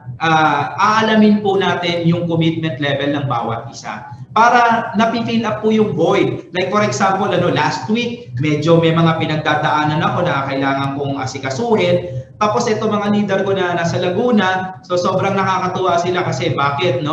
aalamin po natin yung commitment level ng bawat isa para napifill up po yung void. Like for example, last week, medyo may mga pinagdadaanan ako na kailangan kong asikasuhin. Tapos ito mga leader ko na nasa Laguna, so sobrang nakakatuwa sila kasi bakit,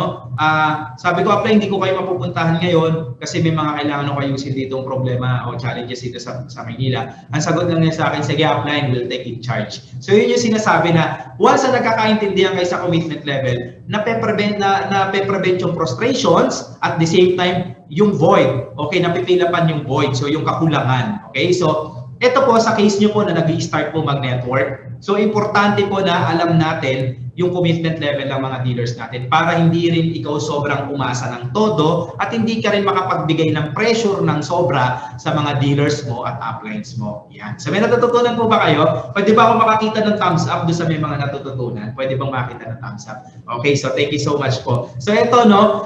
sabi ko, apply, hindi ko kayo mapupuntahan ngayon kasi may mga kailangan ko ayusin ditong problema o challenges dito sa Maynila. Ang sagot lang niya sa akin, sige, apply, we'll take in charge. So yun yung sinasabi na once na nagkakaintindihan kayo sa commitment level, nape-prevent yung frustrations at the same time yung void. Okay, napipilapan yung void, so yung kakulangan. Okay, so ito po sa case nyo po na nag-i-start po mag-network. So importante po na alam natin yung commitment level ng mga dealers natin para hindi rin ikaw sobrang umasa ng todo at hindi ka rin makapagbigay ng pressure ng sobra sa mga dealers mo at uplines mo. Yan. So may natututunan po ba kayo? Pwede ba ako makakita ng thumbs up doon sa may mga natututunan? Pwede bang makita ng thumbs up? Okay, so thank you so much po. So ito,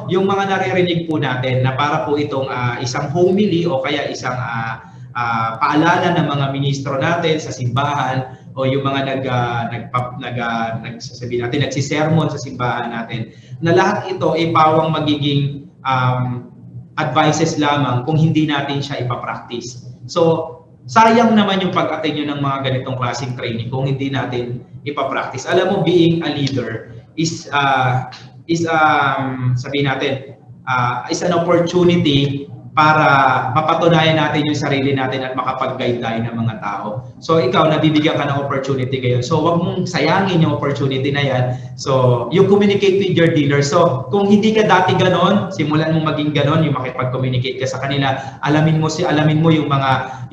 yung mga naririnig po natin na para po itong isang homily o kaya isang paalala ng mga ministro natin sa simbahan o yung mga nagsasabihin natin, nagsisermon sa simbahan natin, na lahat ito ay pawang magiging advices lamang kung hindi natin siya ipapractice. So, sayang naman yung pag-attend nyo ng mga ganitong klaseng training kung hindi natin ipapractice. Alam mo, being a leader is sabihin natin, is an opportunity para mapatunayan natin yung sarili natin at makapag-guide tayo ng mga tao. So ikaw, nabibigyan ka ng opportunity ngayon. So wag mong sayangin yung opportunity na yan. So you communicate with your dealer. So kung hindi ka dati ganon, simulan mong maging ganon, yung makipag-communicate ka sa kanila. Alamin mo yung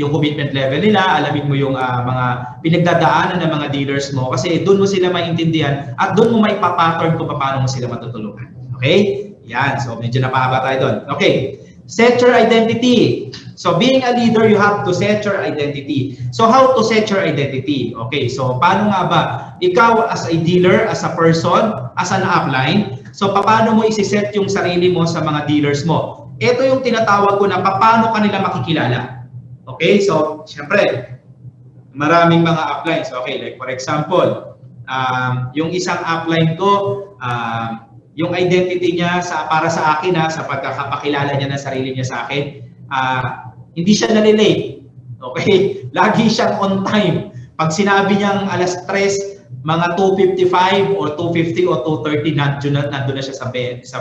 commitment level nila, alamin mo yung mga pinagdadaanan ng mga dealers mo kasi doon mo sila maintindihan at doon mo maipapattern kung paano mo sila matutulungan. Okay? Yan. So medyo napahaba tayo doon. Okay. Set your identity. So being a leader, you have to set your identity. So how to set your identity? Okay, so paano nga ba? Ikaw as a dealer, as a person, as an upline, so paano mo isi-set yung sarili mo sa mga dealers mo? Ito yung tinatawag ko na paano ka nila makikilala. Okay, so syempre, maraming mga uplines. Okay, like for example, yung isang upline ko, yung identity niya para sa akin sa pagkakapakilala niya ng sarili niya sa akin, hindi siya nalilate. Okay? Lagi siyang on time. Pag sinabi niyang alas 3, mga 2:55 or 2:50 o 2:30 nandun na siya sa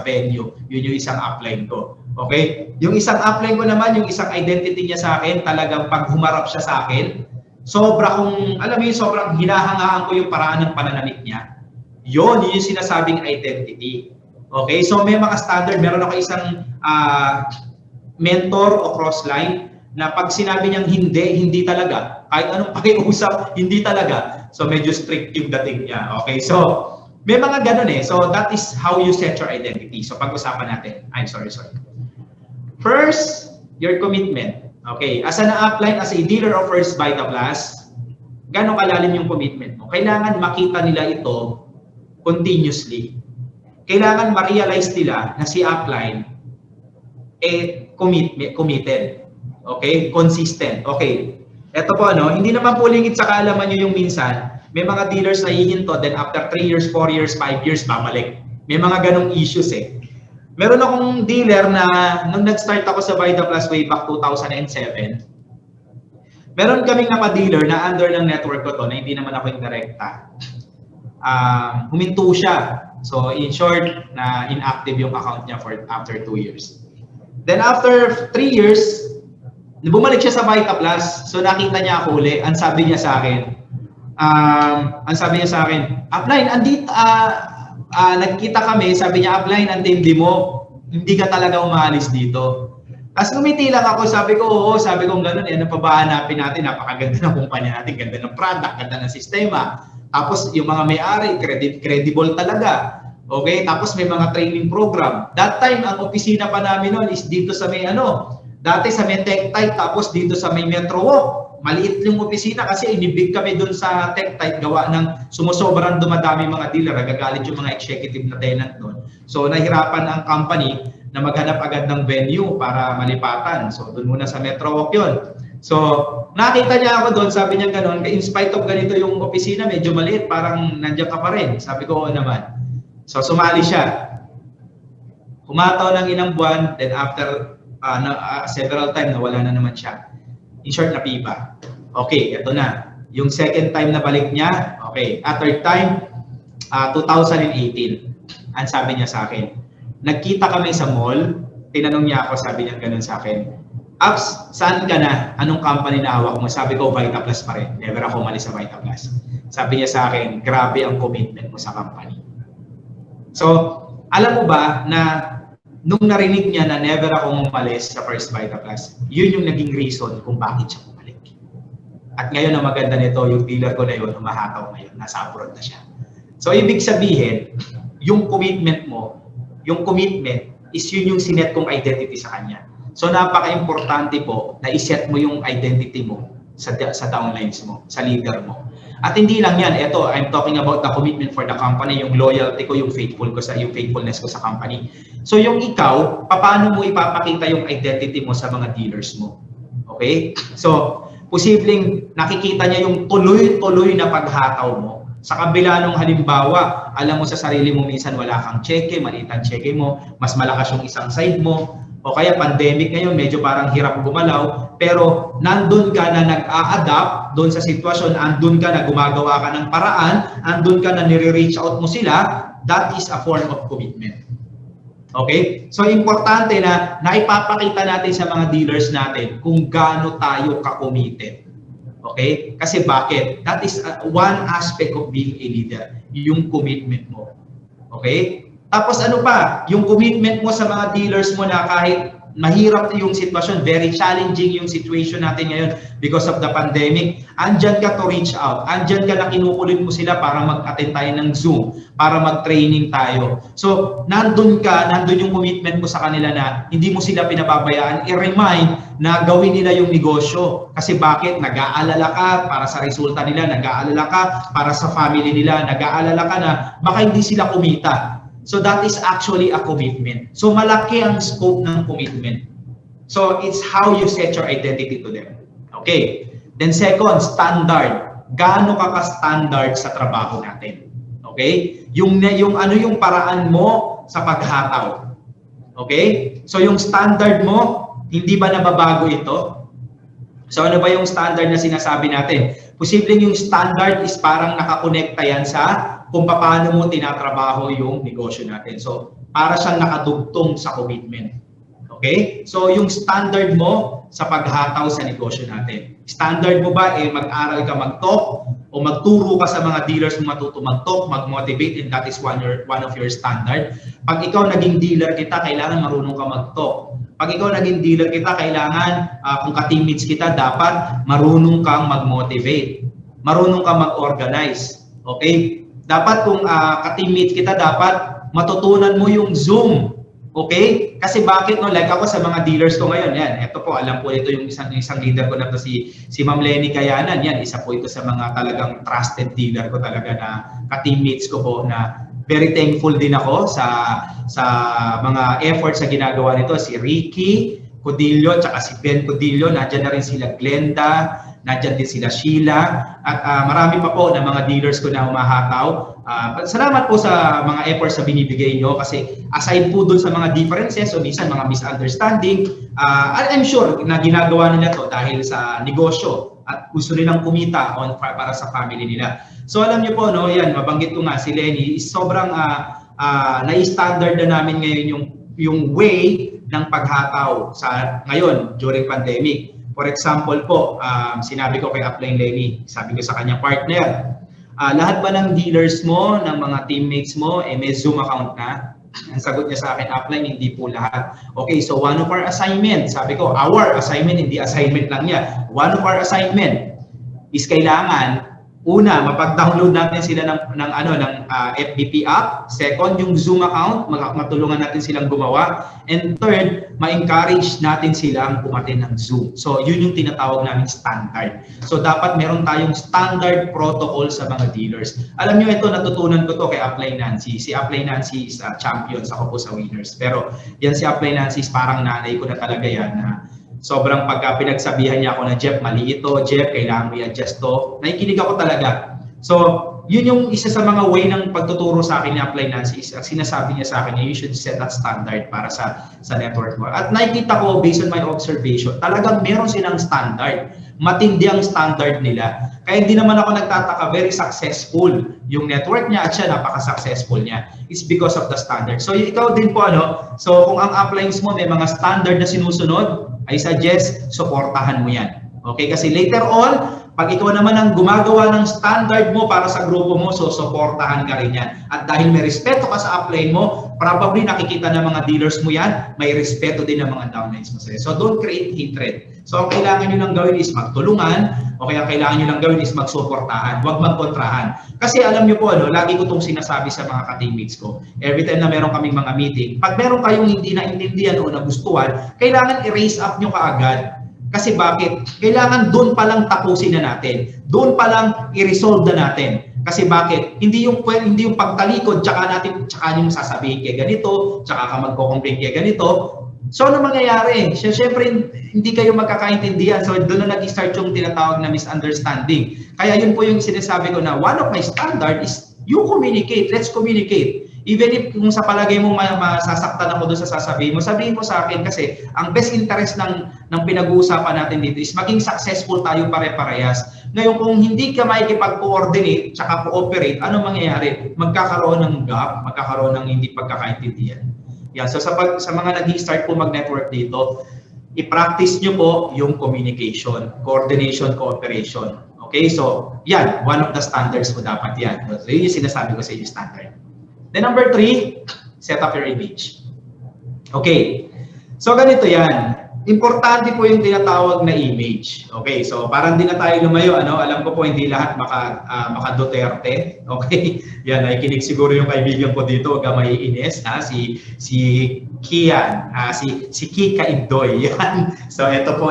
venue. Yun yung isang upline ko. Okay? Yung isang upline ko naman, yung isang identity niya sa akin, talagang pag humarap siya sa akin, sobra kong, alam mo yung sobrang hinahangaan ko yung paraan ng pananamit niya. Yun yung sinasabing identity. Okay? So may mga standard. Meron ako isang mentor o crossline na pag sinabi niyang hindi talaga. Kahit anong pakiusap, hindi talaga. So medyo strict yung dating niya. Okay? So may mga ganun eh. So that is how you set your identity. So pag-usapan natin. Sorry. First, your commitment. Okay, as an upline, as a dealer of First Vita Plus, gano'ng kalalim yung commitment mo? Kailangan makita nila ito continuously. Kailangan ma-realize nila na si upline committed. Okay, consistent. Okay, eto po hindi naman po lingid sa kaalaman nyo yung minsan, may mga dealers na hihinto, then after 3 years, 4 years, 5 years, babalik. May mga ganong issues eh. Meron akong dealer na nung nag-start ako sa Vita Plus way back 2007, meron kaming naka-dealer na under ng network ko to, na hindi naman ako yung direkta. Huminto siya. So in short, na inactive yung account niya for after 2 years. Then after 3 years, bumalik siya sa Vita Plus. So nakita niya ako uli. Ang sabi niya sa akin, upline, nagkita kami, sabi niya, upline, antindi mo, hindi ka talaga umaalis dito. Tapos ngumiti lang ako, sabi ko ganun, ano pa ba hanapin natin, napakaganda ng kumpanya natin, ganda ng product, ganda ng sistema. Tapos yung mga may-ari, credible talaga. Okay, tapos may mga training program. That time, ang opisina pa namin noon is dito sa may dati sa may Tech-Tite, tapos dito sa may Metro Walk. Maliit yung opisina kasi inibig kami doon sa Tech-Tite, gawa ng sumusobrang dumadami mga dealer, nagagalit yung mga executive na tenant doon. So nahirapan ang company na maghanap agad ng venue para malipatan. So doon muna sa Metro Walk yun. So nakita niya ako doon, sabi niya gano'n, in spite of ganito yung opisina, medyo maliit, parang nandiyan ka pa rin. Sabi ko, oo naman. So sumali siya. Humataw ng ilang buwan, then after several times, nawala na naman siya. In short, napipa. Okay, ito na. Yung second time na balik niya, okay. At third time, 2018. Ang sabi niya sa akin, nagkita kami sa mall, tinanong niya ako, sabi niya ganun sa akin, Abs, saan ka na? Anong company na hawak mo? Sabi ko, Vita Plus pa rin. Never ako umalis sa Vita Plus. Sabi niya sa akin, grabe ang commitment mo sa company. So, alam mo ba na nung narinig niya na never akong umalis sa First Vita Plus, yun yung naging reason kung bakit siya bumalik. At ngayon ang maganda nito, yung dealer ko na yun, humahataw ngayon, nasa abroad na siya. So, ibig sabihin, yung commitment mo, yung commitment is yun yung sinet kong identity sa kanya. So, napaka-importante po na iset mo yung identity mo sa downlines mo, sa leader mo. At hindi lang yan, ito, I'm talking about the commitment for the company, yung loyalty ko, yung faithfulness ko sa company. So yung ikaw, paano mo ipapakita yung identity mo sa mga dealers mo? Okay? So, posibleng nakikita niya yung tuloy-tuloy na paghataw mo. Sa kabila nung halimbawa, alam mo sa sarili mo minsan wala kang cheque, maliit ang cheque mo, mas malakas yung isang side mo, o kaya pandemic ngayon, medyo parang hirap gumalaw, pero nandun ka na nag-a-adapt doon sa sitwasyon, andun ka na gumagawa ka ng paraan, andun ka na nire-reach out mo sila, that is a form of commitment. Okay? So, importante na naipapakita natin sa mga dealers natin kung gaano tayo ka-committed. Okay? Kasi bakit? That is one aspect of being a leader, yung commitment mo. Okay? Tapos ano pa, yung commitment mo sa mga dealers mo na kahit mahirap yung sitwasyon, very challenging yung situation natin ngayon because of the pandemic, andyan ka to reach out, andyan ka na kinukulit mo sila para mag-attend tayo ng Zoom, para mag-training tayo. So, nandun yung commitment mo sa kanila na hindi mo sila pinababayaan, i-remind na gawin nila yung negosyo. Kasi bakit? Nag-aalala ka para sa resulta nila, nag-aalala ka para sa family nila, nag-aalala ka na baka hindi sila kumita. So that is actually a commitment. So malaki ang scope ng commitment. So it's how you set your identity to them. Okay. Then second, standard. Gaano ka ka-standard sa trabaho natin? Okay? Yung paraan mo sa paghataw. Okay? So yung standard mo, hindi ba nababago ito? So ano ba yung standard na sinasabi natin? Posibleng yung standard is parang nakakonekta yan sa kung paano mo tinatrabaho yung negosyo natin. So, para siyang nakadugtong sa commitment. Okay? So, yung standard mo sa paghataw sa negosyo natin. Standard mo ba mag-aral ka mag-talk o magturo ka sa mga dealers mo matuto mag-talk, mag-motivate, and that is one of your standard. Pag ikaw naging dealer kita, kailangan marunong ka mag-talk. Pag ikaw naging dealer kita, kailangan kung ka-teammates kita, dapat marunong kang mag-motivate. Marunong kang mag-organize. Okay? Dapat kung ka-teammates kita, dapat matutunan mo yung Zoom. Okay? Kasi bakit no? Like ako sa mga dealers ko ngayon, yan. Ito po, alam po ito yung isang leader ko na to si Ma'am Lenny Kayanan. Yan, isa po ito sa mga talagang trusted dealer ko talaga na ka-teammates ko po na very thankful din ako sa mga efforts na ginagawa nito. Si Ricky Codillo, tsaka si Ben Codillo, nandiyan na rin sila Glenda, nandiyan din sila Sheila, at marami pa po na mga dealers ko na humahataw. Salamat po sa mga efforts na binibigay nyo kasi aside po dun sa mga differences o minsan mga misunderstanding, I'm sure na ginagawa nila to dahil sa negosyo at gusto nilang kumita para sa family nila. So alam niyo po, no, yan, mabanggit ko nga si Lenny, sobrang na-standard na namin ngayon yung way ng paghataw sa ngayon during pandemic. For example po, sinabi ko kay Upline Lenny, sabi ko sa kanya, partner, lahat ba ng dealers mo, ng mga teammates mo, may Zoom account na? Ang sagot niya sa akin, Upline, hindi po lahat. Okay, so one of our assignment, sabi ko, our assignment, hindi assignment lang niya. One of our assignment is kailangan, una, mapag-download natin sila ng FBP app. Second, yung Zoom account, matulungan natin silang gumawa. And third, ma-encourage natin silang pumatin ng Zoom. So, yun yung tinatawag namin standard. So, dapat meron tayong standard protocol sa mga dealers. Alam nyo, ito, natutunan ko to kay Upline Nancy. Si Upline Nancy is champion, ako po sa winners. Pero, yan si Upline Nancy is parang nanay ko na talaga yan. Sobrang pagka pinagsabihan niya ako na, Jeff, mali ito, Jeff, kailangan mo i-adjust to. Nakikinig ako talaga. So, yun yung isa sa mga way ng pagtuturo sa akin ni Upline Nancy. Sinasabi niya sa akin, you should set that standard para sa network mo. At nakikita ko, based on my observation, talagang meron silang standard. Matindi ang standard nila. Kaya hindi naman ako nagtataka, very successful yung network niya at siya napaka-successful niya. It's because of the standard. So, ikaw din po, so kung ang uplines mo may mga standard na sinusunod, I suggest, supportahan mo yan. Okay? Kasi later on, pag ikaw naman ang gumagawa ng standard mo para sa grupo mo, so supportahan ka rin yan. At dahil may respeto ka sa upline mo, probably nakikita ng mga dealers mo yan, may respeto din ng mga downlines mo sa'yo. So don't create hatred. So ang kailangan nyo lang gawin is magtulungan, o kaya kailangan nyo lang gawin is magsuportahan, huwag magkontrahan. Kasi alam nyo po, lagi ko itong sinasabi sa mga ka-teammates ko. Every time na meron kaming mga meeting, pag meron kayong hindi naintindihan o nagustuhan, kailangan i-raise up nyo kaagad. Kasi bakit? Kailangan doon pa lang tapusin na natin. Doon pa lang i-resolve na natin. Kasi bakit? Hindi yung pagtalikod, tsaka nyo sasabihin kay ganito, tsaka ka magko-complain kay ganito. So ano mangyayari? Siyempre, hindi kayo magkakaintindihan. So doon na nag-start yung tinatawag na misunderstanding. Kaya yun po yung sinasabi ko na one of my standard is you communicate. Let's communicate. Even if kung sa palagay mo masasaktan ako doon sa sabihin mo sa akin kasi ang best interest ng pinag-uusapan natin dito is maging successful tayo pare-parehas. Ngayon kung hindi ka makikipag-coordinate tsaka cooperate, ano mangyayari? Magkakaroon ng gap, magkakaroon ng hindi pagkakaintindihan. Yan. So sa mga nag-start po mag-network dito, i-practice nyo po yung communication, coordination, cooperation. Okay? So yan, one of the standards po dapat yan. So yun yung sinasabi ko sa inyo standard. Then number 3, set up your image. Okay. So ganito yan. Importante po yung tinatawag na image. Okay. So parang di na tayo lumayo. Alam ko po hindi lahat maka Duterte. Okay. Yan. Nakikinig siguro yung kaibigan ko dito. Huwag maiinis. Si Kian. Si Kika Indoy. Yan. So ito po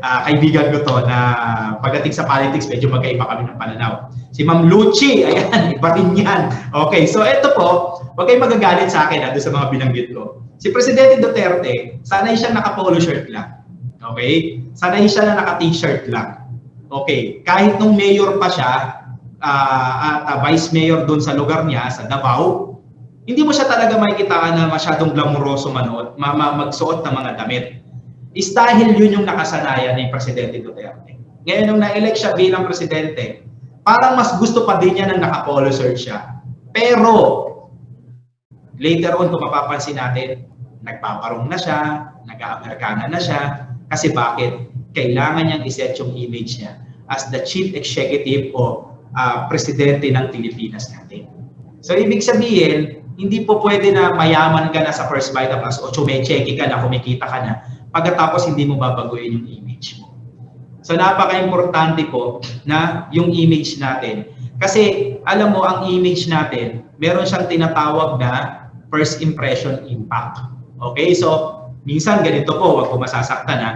kaibigan ko to na pagdating sa politics medyo magkaiba kami ng pananaw. Si Ma'am Luchi, ayan, iba rin yan. Okay, so ito po, huwag kayong magagalit sa akin doon sa mga binanggit ko. Si Presidente Duterte, sanay siya naka-polo shirt lang. Okay? Sanay siya na naka-t-shirt lang. Okay, kahit nung mayor pa siya, at vice mayor doon sa lugar niya, sa Davao, hindi mo siya talaga makikitaan na masyadong glamuroso magsuot ng mga damit. Is dahil yun yung nakasanayan ni Presidente Duterte. Ngayon, nung na-elect siya bilang presidente, parang mas gusto pa din niya nang naka-polo shirt siya. Pero, later on, kung mapapansin natin, nagpaparong na siya, nag-Amerikana na siya. Kasi bakit? kailangan niyang iset yung image niya as the chief executive o presidente ng Pilipinas natin. So ibig sabihin, hindi po pwede na mayaman ka na sa First Vita Plus o chumecheki ka na, kumikita ka na, pagkatapos hindi mo babaguhin yung image mo. So napaka-importante po na yung image natin. Kasi alam mo, ang image natin, meron siyang tinatawag na first impression impact. Okay, so minsan ganito po, wag ko masasaktan ha.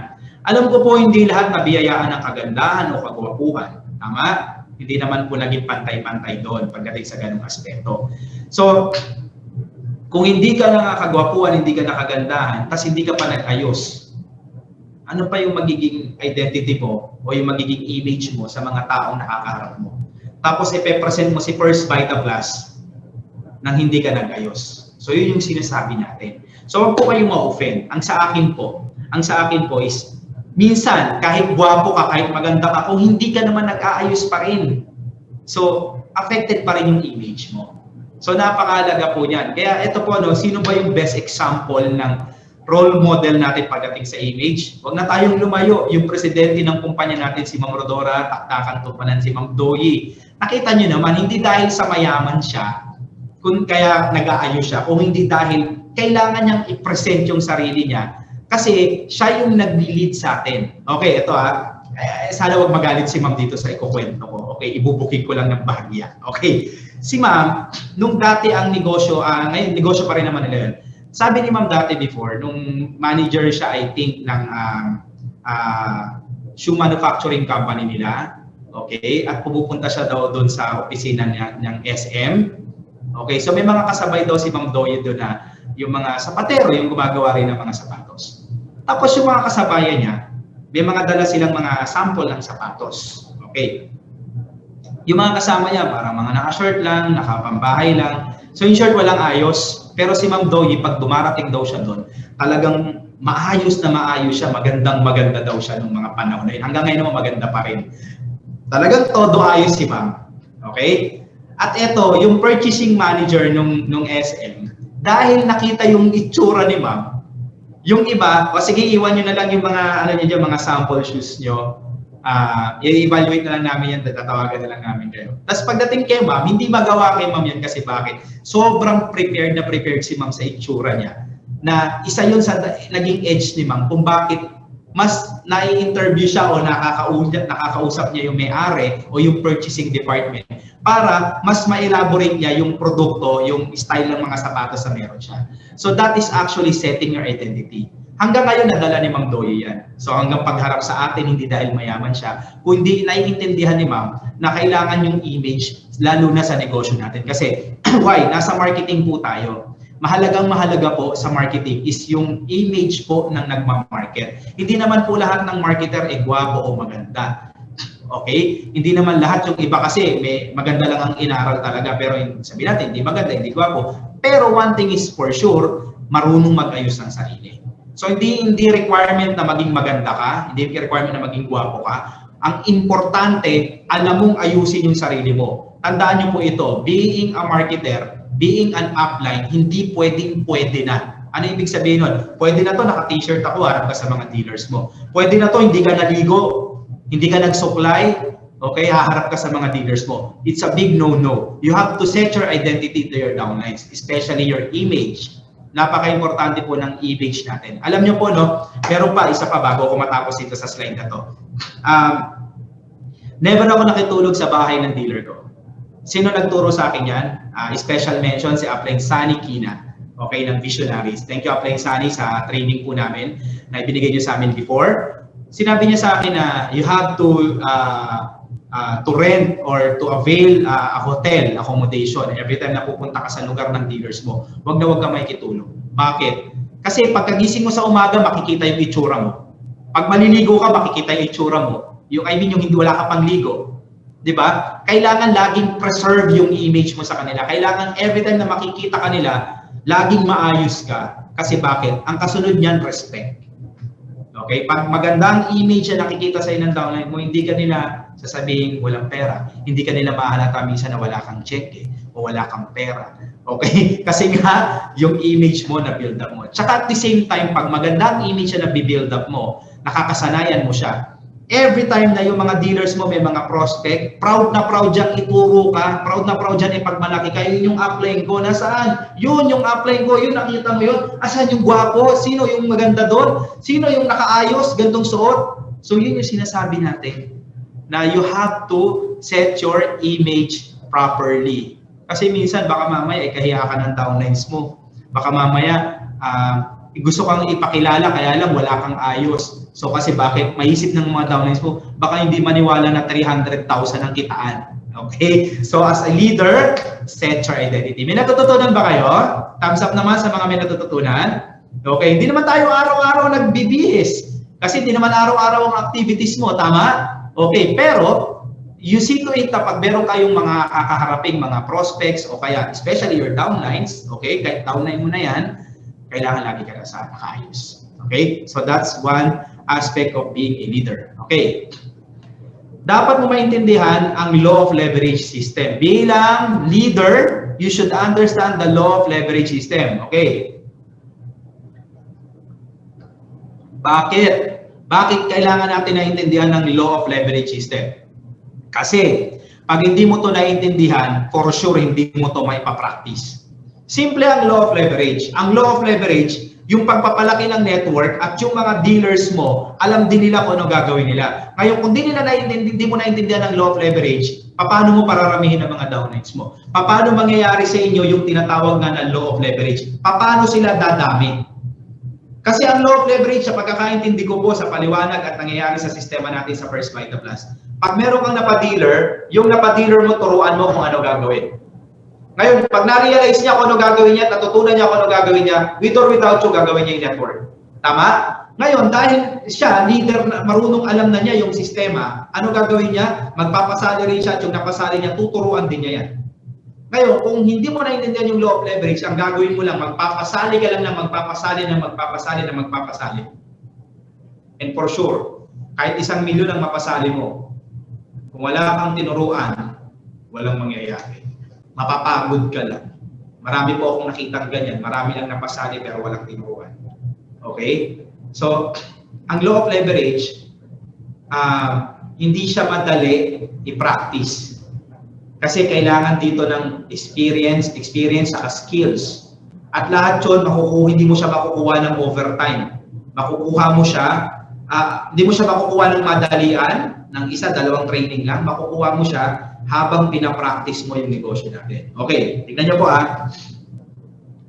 Alam ko po hindi lahat nabiyayaan ng kagandahan o kagwapuhan. Tama? Hindi naman po naging pantay-pantay doon pagdating sa ganung aspeto. So, kung hindi ka na kagwapuhan, hindi ka na kagandahan, tas hindi ka pa nag-ayos, ano pa yung magiging identity mo o yung magiging image mo sa mga taong nakakaharap mo? Tapos ipe-present mo si First Vita Plus nang hindi ka nag-ayos. So, yun yung sinasabi natin. So, wag po kayong ma-offend. Ang sa akin po is, minsan, kahit gwapo ka, kahit maganda ka, kung hindi ka naman nag-aayos pa rin, so, affected pa rin yung image mo. So, napakahalaga po niyan. Kaya ito po, no, sino ba yung best example ng role model natin pagdating sa image? Huwag na tayong lumayo. Yung presidente ng kumpanya natin, si Ma'am Rodora, taktakan tupanan si Ma'am Doyi. Nakita nyo naman, hindi dahil sa mayaman siya, kung kaya nag-aayos siya, kung hindi dahil kailangan niyang i-present yung sarili niya kasi siya yung nag-lead sa atin. Okay, ito sana wag magalit si Ma'am dito sa ikukwento ko. Okay, ibubuking ko lang ng bahagya. Okay, si Ma'am, nung dati ang negosyo, ngayon negosyo pa rin naman nila yun. Sabi ni Ma'am dati before, nung manager siya, I think, ng shoe manufacturing company nila. Okay, at pumupunta siya daw doon sa opisina niya ng SM. Okay, so may mga kasabay daw si Ma'am Doye doon na yung mga sapatero, yung gumagawa rin ng mga sapatos. Tapos yung mga kasabayan niya, may mga dala silang mga sample ng sapatos. Okay. Yung mga kasama niya, parang mga naka-shirt lang, nakapambahay lang. So in short, walang ayos. Pero si Ma'am Doye, pag dumarating daw siya doon, talagang maayos na maayos siya, maganda daw siya nung mga panahon na yun. Hanggang ngayon naman maganda pa rin. Talagang todo ayos si Ma'am. Okay? At ito, yung purchasing manager nung SM, dahil nakita yung itsura ni Ma'am, yung iba, o sige, iwan nyo na lang yung mga, mga sample shoes nyo. I-evaluate na lang namin yan, tatawagan na lang namin kayo. Tapos pagdating kay Ma'am, hindi magawa kay Ma'am yan kasi bakit? Sobrang prepared si Ma'am sa itsura niya. Na isa yun sa naging edge ni Ma'am kung bakit mas nai-interview siya o nakakausap niya yung may-ari o yung purchasing department para mas ma-elaborate niya yung produkto, yung style ng mga sapatos na meron siya. So that is actually setting your identity. Hanggang ngayon nadala ni Ma'am Doye yan. So hanggang pagharap sa atin, hindi dahil mayaman siya, kundi naiintindihan ni Ma'am na kailangan yung image, lalo na sa negosyo natin. Kasi why? Nasa marketing po tayo. Mahalaga po sa marketing is yung image po ng nagmamarket. Hindi naman po lahat ng marketer gwapo o maganda. Okay? Hindi naman lahat, yung iba kasi may maganda lang ang inaral talaga pero sabihin natin hindi maganda, hindi gwapo. Pero one thing is for sure, marunong mag-ayos ng sarili. So hindi requirement na maging maganda ka, hindi requirement na maging gwapo ka. Ang importante, alam mong ayusin yung sarili mo. Tandaan niyo po ito, being a marketer, being an upline, hindi pwede na. Ano ibig sabihin nun? Pwede na to, naka-t-shirt ako, harap ka sa mga dealers mo. Pwede na to, hindi ka naligo, hindi ka nag-supply, okay, haharap ka sa mga dealers mo. It's a big no-no. You have to set your identity to your downlines, especially your image. Napaka-importante po ng image natin. Alam niyo po, no, meron pa, isa pa bago ako matapos dito sa slide na to. Never ako nakitulog sa bahay ng dealer ko. Sino nagturo sa akin yan? Special mention si Upline Sunny Kina, okay, ng Visionaries. Thank you, Upline Sunny, sa training po namin na ibinigay niyo sa amin before. Sinabi niya sa akin na you have to rent or to avail a hotel accommodation every time na pupunta ka sa lugar ng dealers mo. Huwag ka makikitulog. Bakit? Kasi pagkagising mo sa umaga, makikita yung itsura mo. Pag maliligo ka, makikita yung itsura mo. Yung yung hindi wala ka pang ligo. 'Di ba? Kailangan laging preserve yung image mo sa kanila. Kailangan every time na makikita kanila, laging maayos ka. Kasi bakit? Ang kasunod niyan, respect. Okay? Pag maganda ang image na nakikita sa ng downline mo, hindi ka nila sasabihin walang pera. Hindi ka nila mahalata minsan na wala kang cheque o wala kang pera. Okay? Kasi nga, yung image mo na build up mo. Tsaka at the same time, pag maganda ang image na build up mo, nakakasanayan mo siya. Every time na yung mga dealers mo may mga prospect, proud na proud dyan ituro ka, proud na proud dyan ipagmalaki ka, yun yung upline ko, nasaan? Yun yung upline ko, yun nakita mo yun, asan yung gwapo, sino yung maganda doon, sino yung nakaayos, gandong suot. So yun yung sinasabi natin, na you have to set your image properly. Kasi minsan baka mamaya kahiya ka ng downlines mo, baka mamaya gusto kang ipakilala kaya lang wala kang ayos. So kasi bakit maisip ng mga downlines mo, baka hindi maniwala na 300,000 ang kitaan. Okay? So as a leader, set your identity. May natututunan ba kayo? Thumbs up naman sa mga may natututunan. Okay? Hindi naman tayo araw-araw nagbibihis. Kasi hindi naman araw-araw ang activities mo. Tama? Okay. Pero, you see to it na pag meron kayong mga kakaharaping mga prospects o kaya especially your downlines, okay? Kahit downline mo na yan, kailangan lagi ka na sa nakaayos. Okay? So that's one aspect of being a leader. Okay. Dapat mo maintindihan ang law of leverage system. Bilang leader, you should understand the law of leverage system. Okay. Bakit? Bakit kailangan natin naintindihan ng law of leverage system? Kasi pag hindi mo to naintindihan, for sure hindi mo to maipapractice. Simple ang law of leverage. Ang law of leverage, yung pagpapalaki ng network at yung mga dealers mo, alam din nila kung ano gagawin nila. Ngayon, kung di mo naintindihan ang law of leverage, paano mo pararamihin ang mga downlines mo? Paano mangyayari sa inyo yung tinatawag nga na law of leverage? Paano sila dadami? Kasi ang law of leverage, sa pagkakaintindi ko po sa paliwanag at nangyayari sa sistema natin sa First Vita Plus, pag meron kang napadealer, yung napadealer mo, turuan mo kung ano gagawin. Ngayon, pag na-realize niya kung ano gagawin niya, natutunan niya kung ano gagawin niya, with or without you, gagawin niya yung network. Tama? Ngayon, dahil siya, leader, marunong alam na niya yung sistema, ano gagawin niya? Magpapasali rin siya at yung napasali niya, tuturuan din niya yan. Ngayon, kung hindi mo naintindihan yung law of leverage, ang gagawin mo lang, magpapasali ka lang ng magpapasali ng magpapasali ng magpapasali. And for sure, kahit 1 milyon ang mapasali mo, kung wala kang tinuruan, walang mangyayari. Mapapagod ka lang. Marami po akong nakitang ganyan. Marami lang napasali pero walang tinuruan. Okay? So, ang law of leverage, hindi siya madali i-practice. Kasi kailangan dito ng experience saka skills. At lahat yun, hindi mo siya makukuha ng overtime. Makukuha mo siya, hindi mo siya makukuha ng madalian, ng 1-2 training lang. Makukuha mo siya habang pinapractice mo yung negosyo natin. Okay, tignan niyo po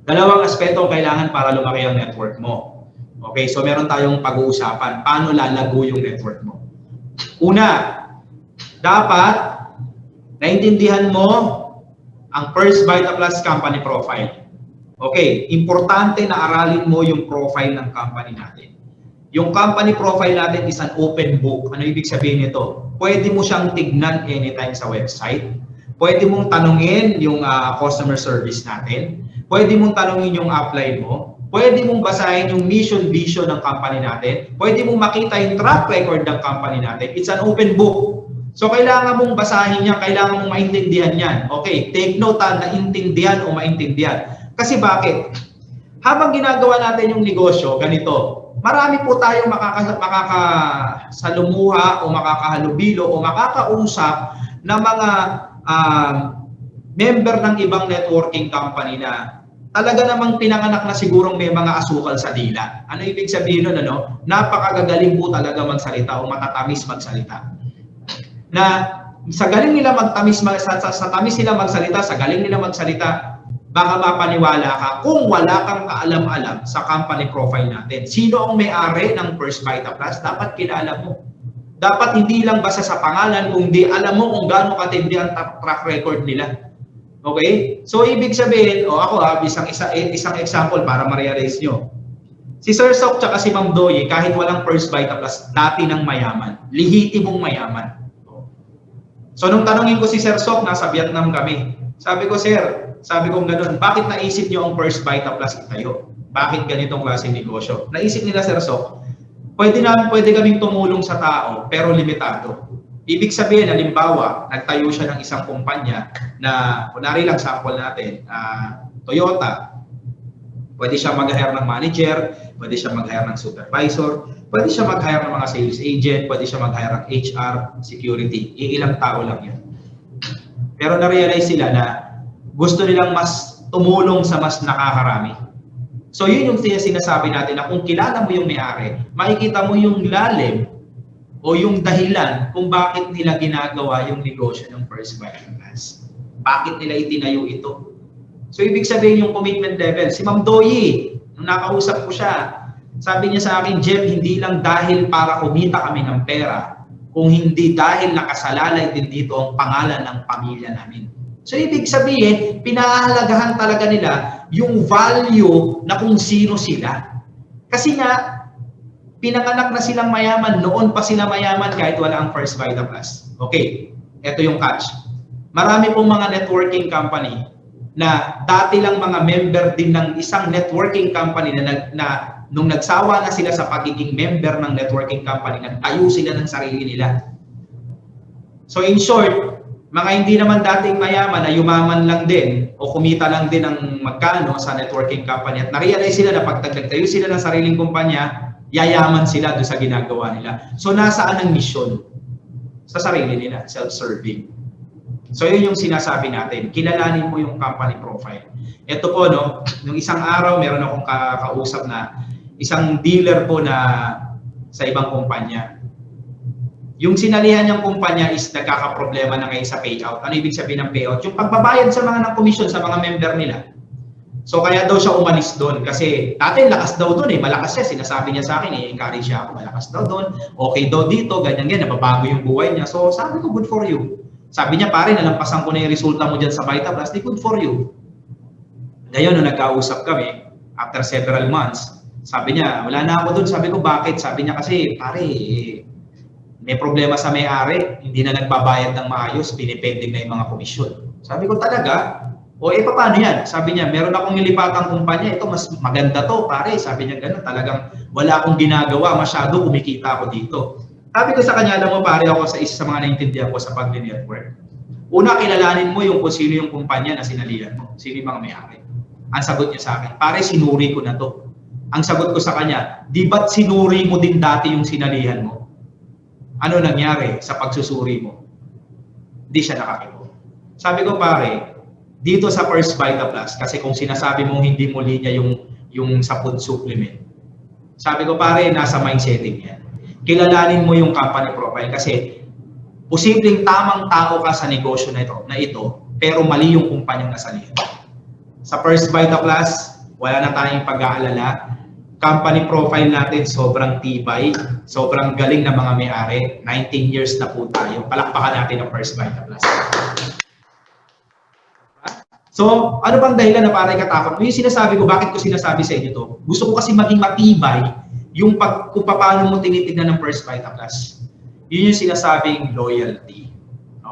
Dalawang aspeto kailangan para lumaki ang network mo. Okay, so meron tayong pag-uusapan. Paano lalago yung network mo? Una, dapat naintindihan mo ang First Vita Plus company profile. Okay, importante na aralin mo yung profile ng company natin. Yung company profile natin is an open book. Ano ibig sabihin nito? Pwede mo siyang tignan anytime sa website. Pwede mong tanungin yung customer service natin. Pwede mong tanungin yung upline mo. Pwede mong basahin yung mission, vision ng company natin. Pwede mong makita yung track record ng company natin. It's an open book. So kailangan mong basahin yan, kailangan mong maintindihan yan. Okay, take note na intindihan o maintindihan. Kasi bakit? Habang ginagawa natin yung negosyo, ganito, marami po tayong makakasalumuha o makakahalubilo o makakausap na mga member ng ibang networking company na talaga namang pinanganak na sigurong may mga asukal sa dila. Ano ibig sabihin nun? Napakagagaling po talaga magsalita o matatamis magsalita. Na sa galing nila magtamis, sa tamis nila magsalita, sa galing nila magsalita, baka mapaniwala ka kung wala kang kaalam-alam sa company profile natin. Sino ang may-ari ng First Vita Plus? Dapat kilala mo. Dapat hindi lang basta sa pangalan, kundi alam mo kung gaano katindi ang track record nila. Okay? So, ibig sabihin, ako isang example para ma-realize nyo. Si Sir Sok tsaka si Ma'am Doye, kahit walang First Vita Plus, dati ng mayaman. Lihitimong mayaman. So, nung tanongin ko si Sir Sok, nasa Vietnam kami. Sabi ko, Sir, gano'n, bakit naisip nyo ang First Vita Plus itayo? Bakit ganitong klaseng negosyo? Naisip nila, Sir Sok, pwede kaming tumulong sa tao, pero limitado. Ibig sabihin, halimbawa, nagtayo siya ng isang kumpanya na, kunwari lang sample natin, Toyota. Pwede siya mag-hire ng manager, pwede siya mag-hire ng supervisor, pwede siya mag-hire ng mga sales agent, pwede siya mag-hire ng HR, security. Iilang tao lang yun. Pero na-realize sila na gusto nilang mas tumulong sa mas nakakarami. So yun yung sinasabi natin na kung kilala mo yung may-ari, makikita mo yung lalim o yung dahilan kung bakit nila ginagawa yung negosyo ng First Vital Plus. Bakit nila itinayo ito? So ibig sabihin yung commitment level. Si Ma'am Doyi, nung nakausap ko siya, sabi niya sa akin, Jeff, hindi lang dahil para kumita kami ng pera, kung hindi dahil nakasalalay din dito ang pangalan ng pamilya namin. So ibig sabihin, pinahahalagahan talaga nila yung value na kung sino sila. Kasi nga, pinanganak na silang mayaman, noon pa sila mayaman kahit wala ang First Vital Plus. Okay, ito yung catch. Marami pong mga networking company na dati lang mga member din ng isang networking company na nung nagsawa na sila sa pagiging member ng networking company, nagtayo sila ng sarili nila. So in short, mga hindi naman dating mayaman na yumaman lang din o kumita lang din ng magkano sa networking company at na-realize sila na pag nagtayo sila ng sariling kumpanya, yayaman sila doon sa ginagawa nila. So nasaan ang mission? Sa sarili nila, self-serving. So yun yung sinasabi natin, kilalanin mo yung company profile. Ito po, no, nung isang araw, meron akong kausap na isang dealer po na sa ibang kumpanya. Yung sinalihan niyang kumpanya is nagkakaproblema na ngayon sa payout. Ano ibig sabihin ng payout? Yung pagbabayad sa mga ng commission sa mga member nila. So kaya daw siya umalis doon kasi dati lakas daw doon malakas siya, sinasabi niya sa akin, i-encourage siya ako, malakas daw doon, okay daw dito, ganyan, nababago yung buhay niya. So sabi ko, good for you. Sabi niya, pare, nalampasan ko na yung resulta mo dyan sa Vital Plus, good for you. Ngayon, nung nagkausap kami, after several months, sabi niya, wala na ako doon. Sabi ko, bakit? Sabi niya kasi, pare, may problema sa may-ari, hindi na nagbabayad ng maayos, pinipending na yung mga komisyon. Sabi ko, talaga? O paano yan? Sabi niya, meron akong nilipatang kumpanya, ito mas maganda to, pare. Sabi niya, gano'n, talagang wala akong ginagawa, masyado kumikita ako dito. Sabi ko sa kanya, alam mo pare, ako sa isa sa mga naintindihan ko sa pag-network. Una, kilalanin mo yung kung sino yung kumpanya na sinalihan mo, sino yung mga may-ari. Ang sagot niya sa akin, pare, sinuri ko na to. Ang sagot ko sa kanya, di ba't sinuri mo din dati yung sinalihan mo? Ano nangyari sa pagsusuri mo? Di siya nakakita. Sabi ko, pare, dito sa First Vital Plus, kasi kung sinasabi mong hindi mo linya yung sa food supplement, sabi ko, pare, nasa mindsetting yan. Kilalanin mo yung company profile kasi posibleng tamang tao ka sa negosyo na ito, pero mali yung kumpanyang nasalihan. Sa First Vital Plus, wala na tayong pag-aalala. Company profile natin sobrang tibay, sobrang galing na mga may-ari. 19 years na po tayo. Palakpakan natin ang First Vital Plus. So, ano bang dahilan na parang katakot? Yung sinasabi ko, bakit ko sinasabi sa inyo to? Gusto ko kasi maging matibay yung kung paano mo tinitignan ng First Vital Plus. Yun yung sinasabing loyalty.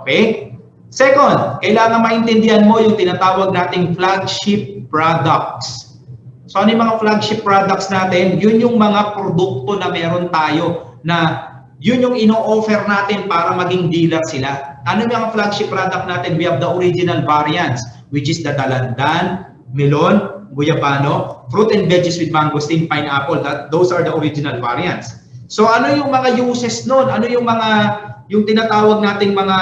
Okay? Second, kailangan maintindihan mo yung tinatawag nating flagship products. So ano yung mga flagship products natin? Yun yung mga produkto na meron tayo na yun yung ino-offer natin para maging dealer sila. Ano yung mga flagship product natin? We have the original variants, which is the dalandan, melon, guyabano, fruit and veggies with mangosteen, pineapple. Those are the original variants. So ano yung mga uses nun? Ano yung yung tinatawag nating mga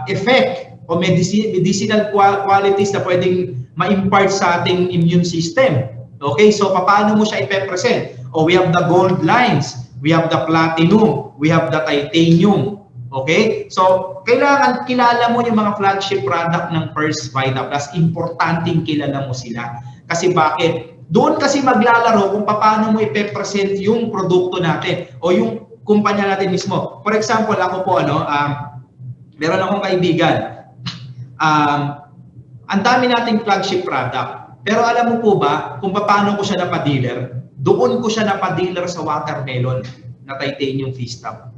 effect o medicinal qualities na pwedeng ma-impart sa ating immune system. Okay, so paano mo siya ipe-present? We have the gold lines, we have the platinum, we have the titanium. Okay, so kailangan kilala mo yung mga flagship product ng First Vital Plus. Importanteng kilala mo sila. Kasi bakit? Doon kasi maglalaro kung paano mo ipe-present yung produkto natin o yung kumpanya natin mismo. For example, ako po, meron akong kaibigan. Ang dami nating flagship product. Pero alam mo po ba kung paano ko siya napadealer? Doon ko siya napadealer sa watermelon na titanium Feastab.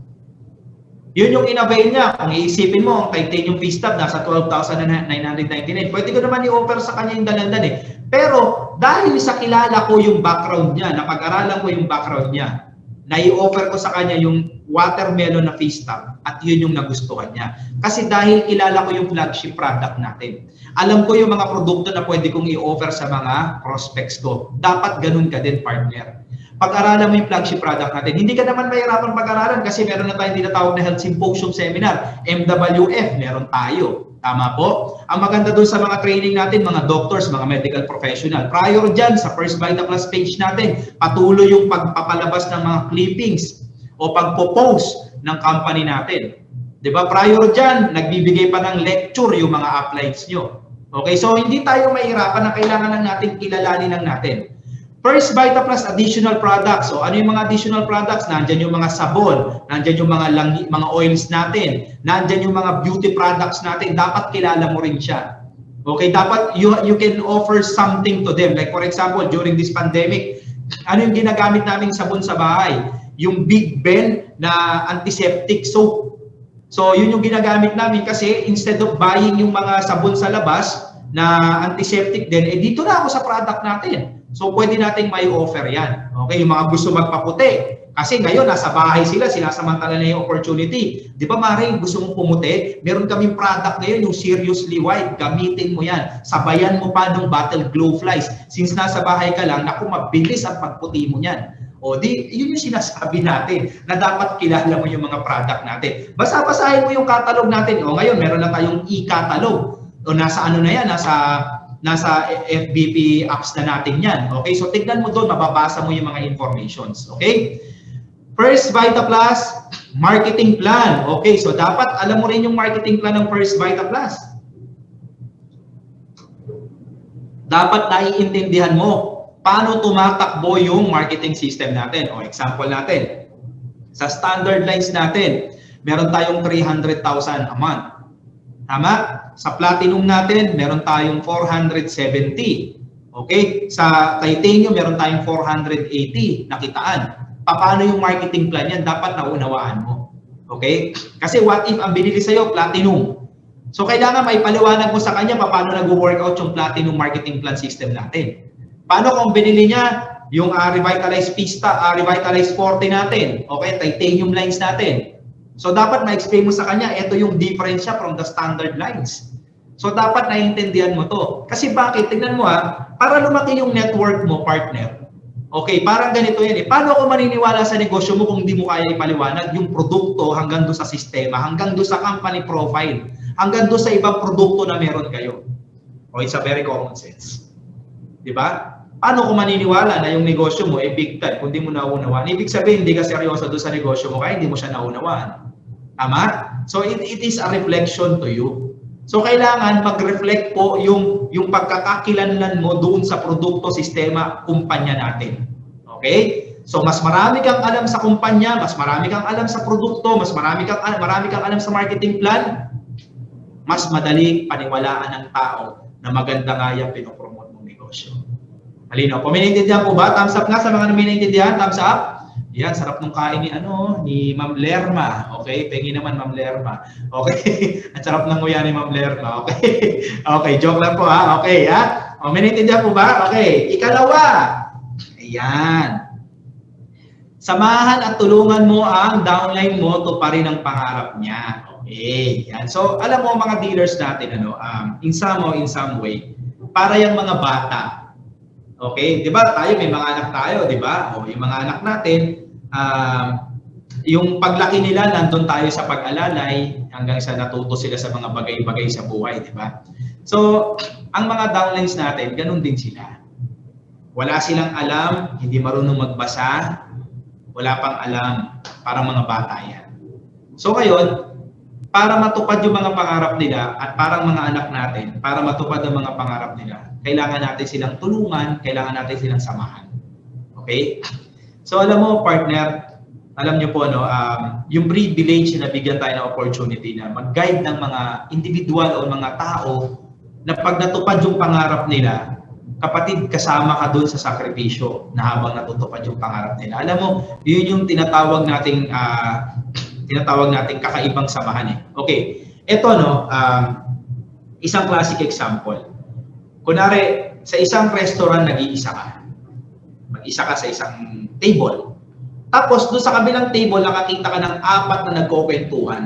Yun yung in-avail niya. Kung iisipin mo, ang titanium Feastab nasa 12,999. Pwede ko naman i-offer sa kanya yung dalandan Pero dahil sa kilala ko yung background niya, napag-aralan ko yung background niya, nai-offer ko sa kanya yung watermelon na face tub at yun yung nagustuhan niya. Kasi dahil kilala ko yung flagship product natin. Alam ko yung mga produkto na pwede kong i-offer sa mga prospects ko. Dapat ganun ka din, partner. Pag-aralan mo yung flagship product natin. Hindi ka naman mahirapan pag-aralan kasi meron na tayong tinatawag na Health Symposium Seminar. MWF, meron tayo. Tama po? Ang maganda doon sa mga training natin, mga doctors, mga medical professional. Prior dyan, sa First Vita Plus page natin, patuloy yung pagpapalabas ng mga clippings o pagpo-post ng company natin. Diba? Prior dyan, nagbibigay pa ng lecture yung mga uplights nyo. Okay, so hindi tayo mahirapan na kailangan lang natin kilalanin lang natin. First Vita Plus additional products. So ano yung mga additional products? Nandyan yung mga sabon, nandyan yung mga oils natin, nandyan yung mga beauty products natin. Dapat kilala mo rin siya. Okay, dapat you can offer something to them. Like for example, during this pandemic, ano yung ginagamit naming sabon sa bahay? Yung Big Ben na antiseptic soap. So yun yung ginagamit namin kasi instead of buying yung mga sabon sa labas na antiseptic din, eh dito na ako sa product natin. So pwede nating may offer yan. Okay, yung mga gusto magpaputi. Kasi ngayon nasa bahay sila, sinasamantala na yung opportunity. Di ba Mare, gusto mong pumuti? Meron kaming product ngayon, yung Seriously White. Gamitin mo yan. Sabayan mo pa ng Battle Glow Flies. Since nasa bahay ka lang, naku, mabilis ang pagputi mo yan. O di, yun yung sinasabi natin na dapat kilala mo yung mga product natin. Basta-basahin mo yung catalog natin. O ngayon, meron na tayong e-catalog. O nasa ano na yan, nasa FBP apps na natin yan. Okay, so tignan mo doon, mababasa mo yung mga informations. Okay? First Vita Plus, marketing plan. Okay, so dapat alam mo rin yung marketing plan ng First Vita Plus. Dapat naiintindihan mo paano tumatakbo yung marketing system natin. O example natin, sa standard lines natin, meron tayong 300,000 a month. Tama? Sa platinum natin, meron tayong 470. Okay? Sa titanium, meron tayong 480 nakitaan. Paano yung marketing plan yan? Dapat naunawaan mo. Okay? Kasi what if ang binili sa'yo, platinum? So kailangan may paliwanag mo sa kanya paano nag-workout yung platinum marketing plan system natin. Paano kung binili niya yung Revitalize Pista, Revitalize Forte natin? Okay? Titanium lines natin. So dapat ma-explain mo sa kanya, ito yung difference siya from the standard lines. So dapat naiintindihan mo to. Kasi bakit? Tingnan mo para lumaki yung network mo, partner. Okay, parang ganito yan eh. Paano ako maniniwala sa negosyo mo kung hindi mo kaya ipaliwanag yung produkto hanggang doon sa sistema, hanggang doon sa company profile, hanggang doon sa ibang produkto na meron kayo? O, it's a very common sense. Diba? Paano ko maniniwala na yung negosyo mo ay big time kung di mo naunawaan? Ibig sabihin, hindi ka seryoso doon sa negosyo mo kaya hindi mo siya naunawaan. Tama? So it is a reflection to you. So kailangan mag-reflect po yung pagkakakilanlan mo doon sa produkto, sistema, kumpanya natin. Okay? So mas marami kang alam sa kumpanya, mas marami kang alam sa produkto, mas marami kang alam sa marketing plan, mas madali paniwalaan ng tao na maganda nga yung pinopromote mong negosyo. Halino, kung may naintindihan po ba? Thumbs up nga sa mga may naintindihan. Thumbs up. Yan, sarap nung kain ni Ma'am Lerma. Okay, pengi naman Ma'am Lerma. Okay, ang sarap ng nguya ni Ma'am Lerma. Okay, okay, joke lang po Okay, O, may naintindihan po ba? Okay, ikalawa. Ayan. Samahan at tulungan mo ang downline mo to pa rin ang pangarap niya. Okay, yan. So, alam mo mga dealers natin, in some way, para yung mga bata. Okay, di ba tayo may mga anak tayo, di ba? O yung mga anak natin, yung paglaki nila, nandun tayo sa pag-alalay hanggang sa natuto sila sa mga bagay-bagay sa buhay, di ba? So, ang mga downlines natin, ganun din sila. Wala silang alam, hindi marunong magbasa, wala pang alam, parang mga bata yan. So ngayon, para matupad yung mga pangarap nila at parang mga anak natin, para matupad ang mga pangarap nila, kailangan natin silang tulungan, kailangan natin silang samahan. Okay? So alam mo, partner, alam niyo po, yung privilege na bigyan tayo ng opportunity na mag-guide ng mga individual o mga tao na pag natupad yung pangarap nila, kapatid, kasama ka doon sa sakripisyo na habang natutupad yung pangarap nila. Alam mo, yun yung tinatawag nating kakaibang samahan eh. Okay, ito isang classic example. Kunwari, sa isang restaurant nag-iisa ka. Mag-isa ka sa isang table. Tapos doon sa kabilang table, nakakita ka ng 4 na nagkukwentuhan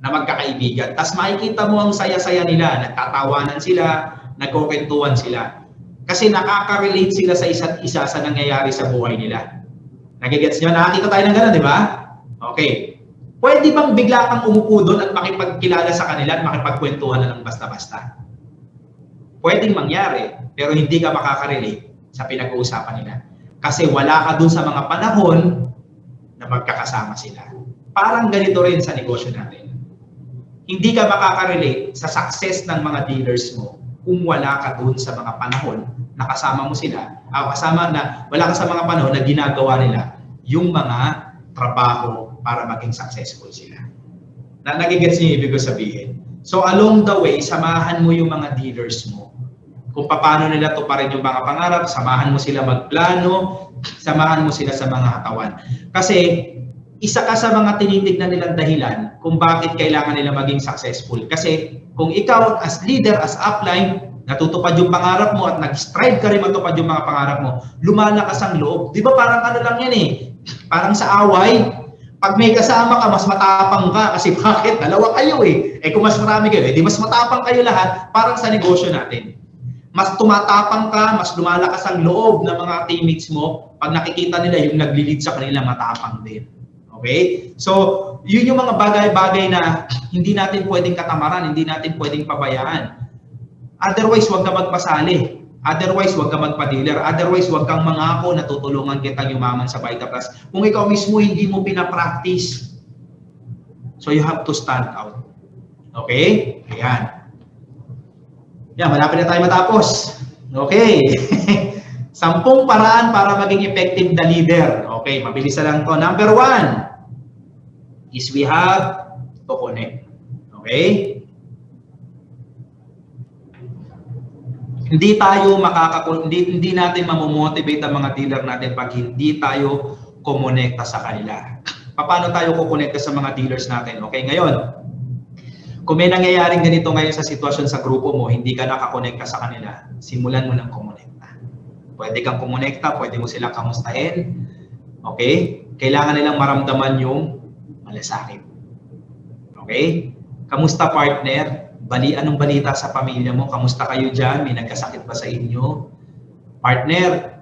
na magkakaibigan. Tapos makikita mo ang saya-saya nila, nagtatawanan sila, nagkukwentuhan sila. Kasi nakaka-relate sila sa isa't isa sa nangyayari sa buhay nila. Nagigets nyo? Nakakita tayo ng gano'n, di ba? Okay. Pwede bang bigla kang umupo doon at makipagkilala sa kanila at makipagkwentuhan na ng basta-basta? Pwedeng mangyari, pero hindi ka makaka-relate sa pinag-uusapan nila. Kasi wala ka doon sa mga panahon na magkakasama sila. Parang ganito rin sa negosyo natin. Hindi ka makaka-relate sa success ng mga dealers mo kung wala ka doon sa mga panahon na kasama mo sila, wala ka sa mga panahon na ginagawa nila yung mga trabaho para maging successful sila. Nagigets niyo ibig ko sabihin? So along the way, samahan mo yung mga dealers mo. Kung paano nila tuparin yung mga pangarap, samahan mo sila magplano, samahan mo sila sa mga katawan. Kasi isa ka sa mga tinitignan nilang dahilan kung bakit kailangan nila maging successful. Kasi kung ikaw as leader, as upline, natutupad yung pangarap mo at nag-strive ka rin matupad yung mga pangarap mo, lumalakas ang loob. Di ba parang ano lang yan eh? Parang sa away, pag may kasama ka, mas matapang ka. Kasi bakit? Dalawa kayo eh. Kung mas marami kayo, di mas matapang kayo lahat, parang sa negosyo natin. Mas tumatapang ka, mas lumalakas ang loob ng mga teammates mo pag nakikita nila yung nagli-lead sa kanila, matapang din. Okay? So, yun yung mga bagay-bagay na hindi natin pwedeng katamaran, hindi natin pwedeng pabayaan. Otherwise, huwag ka magpasali. Otherwise, huwag ka magpa-dealer. Otherwise, huwag kang mangako na tutulungan kitang yumaman sa Vita Plus. Kung ikaw mismo hindi mo pinapractice. So, you have to stand out. Okay? Ayan. Yan, malapit na tayo matapos. Okay. 10 paraan para maging effective na leader. Okay, mabilis na lang to. Number 1 is we have to connect. Okay? Hindi natin mamomotivate ang mga dealer natin pag hindi tayo kumonekta sa kanila. Paano tayo kukonekta sa mga dealers natin? Okay, ngayon, kung may nangyayaring ganito ngayon sa sitwasyon sa grupo mo, hindi ka nakakonekta sa kanila, simulan mo ng kumonekta. Pwede kang kumonekta, pwede mo silang kamustahin. Okay? Kailangan nilang maramdaman yung malasakit. Okay? Kamusta partner? Anong balita sa pamilya mo? Kamusta kayo dyan? May nagkasakit ba sa inyo? Partner,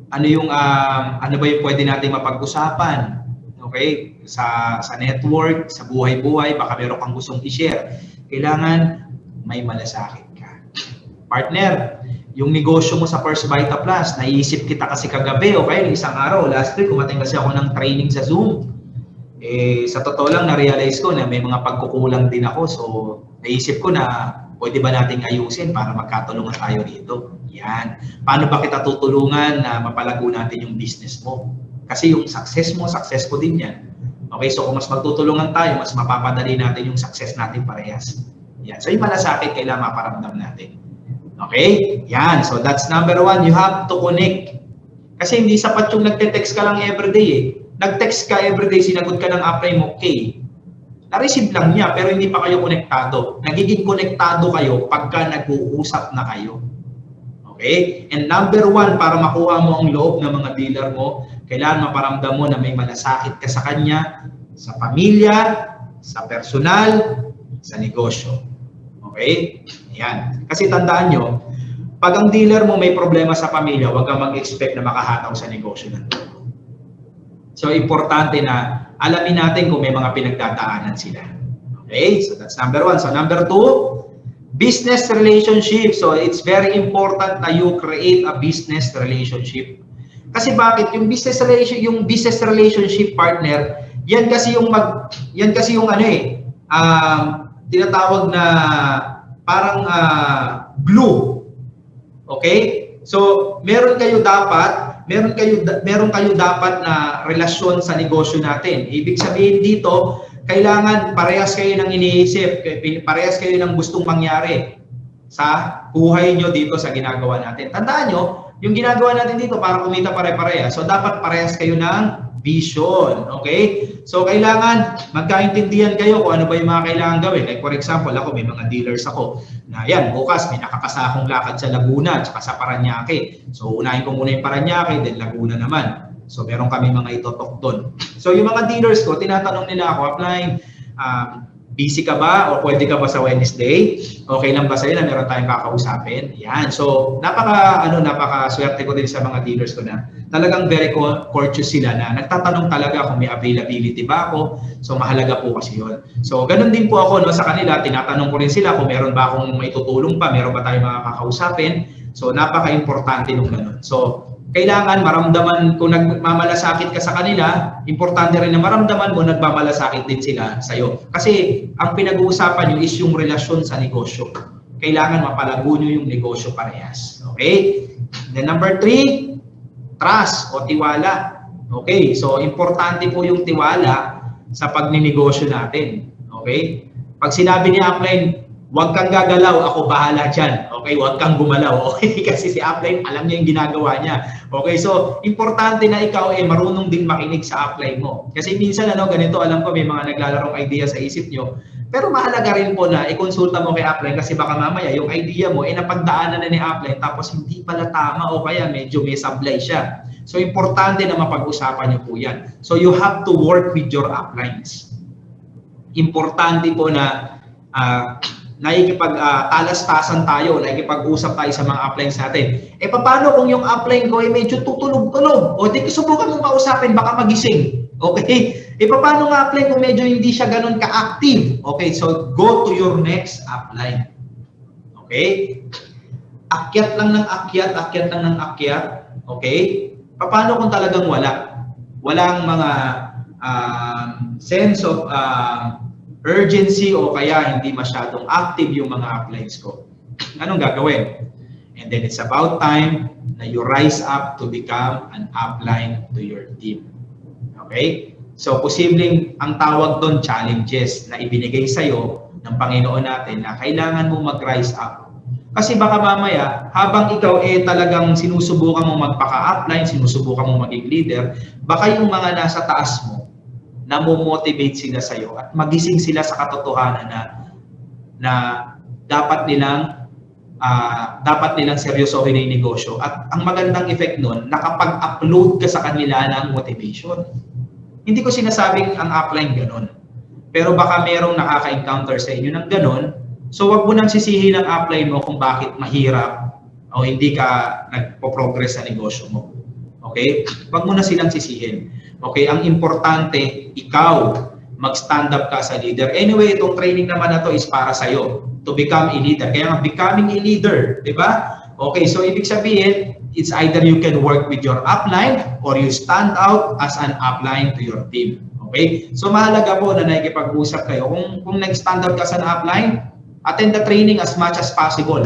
ano ba yung pwede natin mapag-usapan? Okay? Sa network, sa buhay-buhay, baka meron kang gustong i-share. Kailangan may malasakit ka. Partner, yung negosyo mo sa First Vita Plus, naiisip kita kasi kagabi, okay? Isang araw, last week, kumating kasi ako ng training sa Zoom. Sa totoo lang, na-realize ko na may mga pagkukulang din ako. So, naisip ko na pwede ba nating ayusin para magkatulungan tayo dito? Yan. Paano ba kita tutulungan na mapalago natin yung business mo? Kasi yung success mo, success ko din yan. Okay, so kung mas magtutulungan tayo, mas mapapadali natin yung success natin parehas. Yan. So, yung malasakit, kailangan maparamdam natin. Okay? Yan. So, that's number 1. You have to connect. Kasi hindi sapat yung nagte-text ka lang everyday eh. Nag-text ka everyday, sinagot ka ng apply mo, okay. Na-receive lang niya, pero hindi pa kayo konektado. Nagiging konektado kayo pagka nag-uusap na kayo. Okay? And number 1, para makuha mo ang loob ng mga dealer mo, kailangan maparamdam mo na may malasakit ka sa kanya, sa pamilya, sa personal, sa negosyo. Okay? Yan. Kasi tandaan nyo, pag ang dealer mo may problema sa pamilya, huwag kang mag-expect na makahataw sa negosyo ng todo. So, importante na alamin natin kung may mga pinagdadaanan sila. Okay? So, that's number 1. So, number 2, business relationship. So, it's very important na you create a business relationship. Kasi bakit? Yung business relationship partner, yan kasi yung tinatawag na parang glue. Okay? So, meron kayo dapat na relasyon sa negosyo natin. Ibig sabihin dito, kailangan parehas kayo ng iniisip, parehas kayo ng gustong mangyari sa buhay nyo dito sa ginagawa natin. Tandaan nyo, yung ginagawa natin dito para kumita pare-pareha. So, dapat parehas kayo ng vision. Okay? So, kailangan magkaintindihan kayo kung ano ba yung mga kailangan gawin. Like for example, ako, may mga dealers ako na yan, bukas may nakakasakong lakad sa Laguna at sa Parañaque. So, unahin ko muna yung Parañaque, then Laguna naman. So meron kami mga itotok doon. So yung mga dealers ko, tinatanong nila ako, upline, busy ka ba o pwede ka ba sa Wednesday? Okay lang ba sa'yo na meron tayong kakausapin? Yan. So napaka swerte ko din sa mga dealers ko na talagang very courteous sila na nagtatanong talaga kung may availability ba ako. So mahalaga po kasi yun. So ganun din po ako sa kanila, tinatanong ko rin sila kung meron ba akong maitutulong pa, meron ba tayong mga kakausapin. So napaka-importante nung ganun. So kailangan maramdaman kung nagmamalasakit ka sa kanila, importante rin na maramdaman mo nagmamalasakit din sila sa'yo. Kasi ang pinag-uusapan nyo is yung relasyon sa negosyo. Kailangan mapalago nyo yung negosyo parehas. Okay? Then number 3, trust o tiwala. Okay? So importante po yung tiwala sa pagninegosyo natin. Okay? Pag sinabi ni upline, huwag kang gagalaw, ako bahala dyan. Okay, huwag kang gumalaw. Okay, kasi si upline, alam niya yung ginagawa niya. Okay, so importante na ikaw marunong din makinig sa upline mo. Kasi minsan ganito, alam ko may mga naglalarong idea sa isip nyo. Pero mahalaga rin po na ikonsulta mo kay upline kasi baka mamaya yung idea mo napagdaanan na ni upline tapos hindi pala tama o kaya medyo may sablay siya. So importante na mapag-usapan niyo po yan. So you have to work with your uplines. Importante po na nakikipag-talastasan tayo, nakikipag-usap tayo sa mga uplines natin. Paano kung yung upline ko medyo tutulog-tulog? O di subukan mong kausapin, baka magising. Okay? Paano nga upline kung medyo hindi siya ganun ka-active? Okay, so go to your next upline. Okay? Akyat lang ng akyat, akyat lang ng akyat. Okay? Paano kung talagang wala? Walang mga sense of urgency o kaya hindi masyadong active yung mga uplines ko. Anong gagawin? And then it's about time na you rise up to become an upline to your team. Okay? So, posibleng ang tawag doon challenges na ibinigay sa'yo ng Panginoon natin na kailangan mo mag-rise up. Kasi baka mamaya, habang ikaw talagang sinusubukan mo magpaka-upline, sinusubukan mo maging leader, baka yung mga nasa taas mo, na-motivate sila sa iyo at magising sila sa katotohanan na dapat nilang seryosohin yung negosyo. At ang magandang effect nun, nakapag-upload ka sa kanila ng motivation. Hindi ko sinasabing ang upline ganun. Pero baka merong nakaka-encounter sa inyo ng ganun. So wag mo nang sisihin ang upline mo kung bakit mahirap o hindi ka nagpo-progress sa negosyo mo. Okay? Wag mo na silang sisihin. Okay, ang importante, ikaw, mag-stand up ka sa leader. Anyway, itong training naman na to is para sa'yo, to become a leader. Kaya nga, becoming a leader, di ba? Okay, so ibig sabihin, it's either you can work with your upline or you stand out as an upline to your team. Okay? So mahalaga po na nakikipag-usap kayo. Kung nag-stand out ka sa upline, attend the training as much as possible.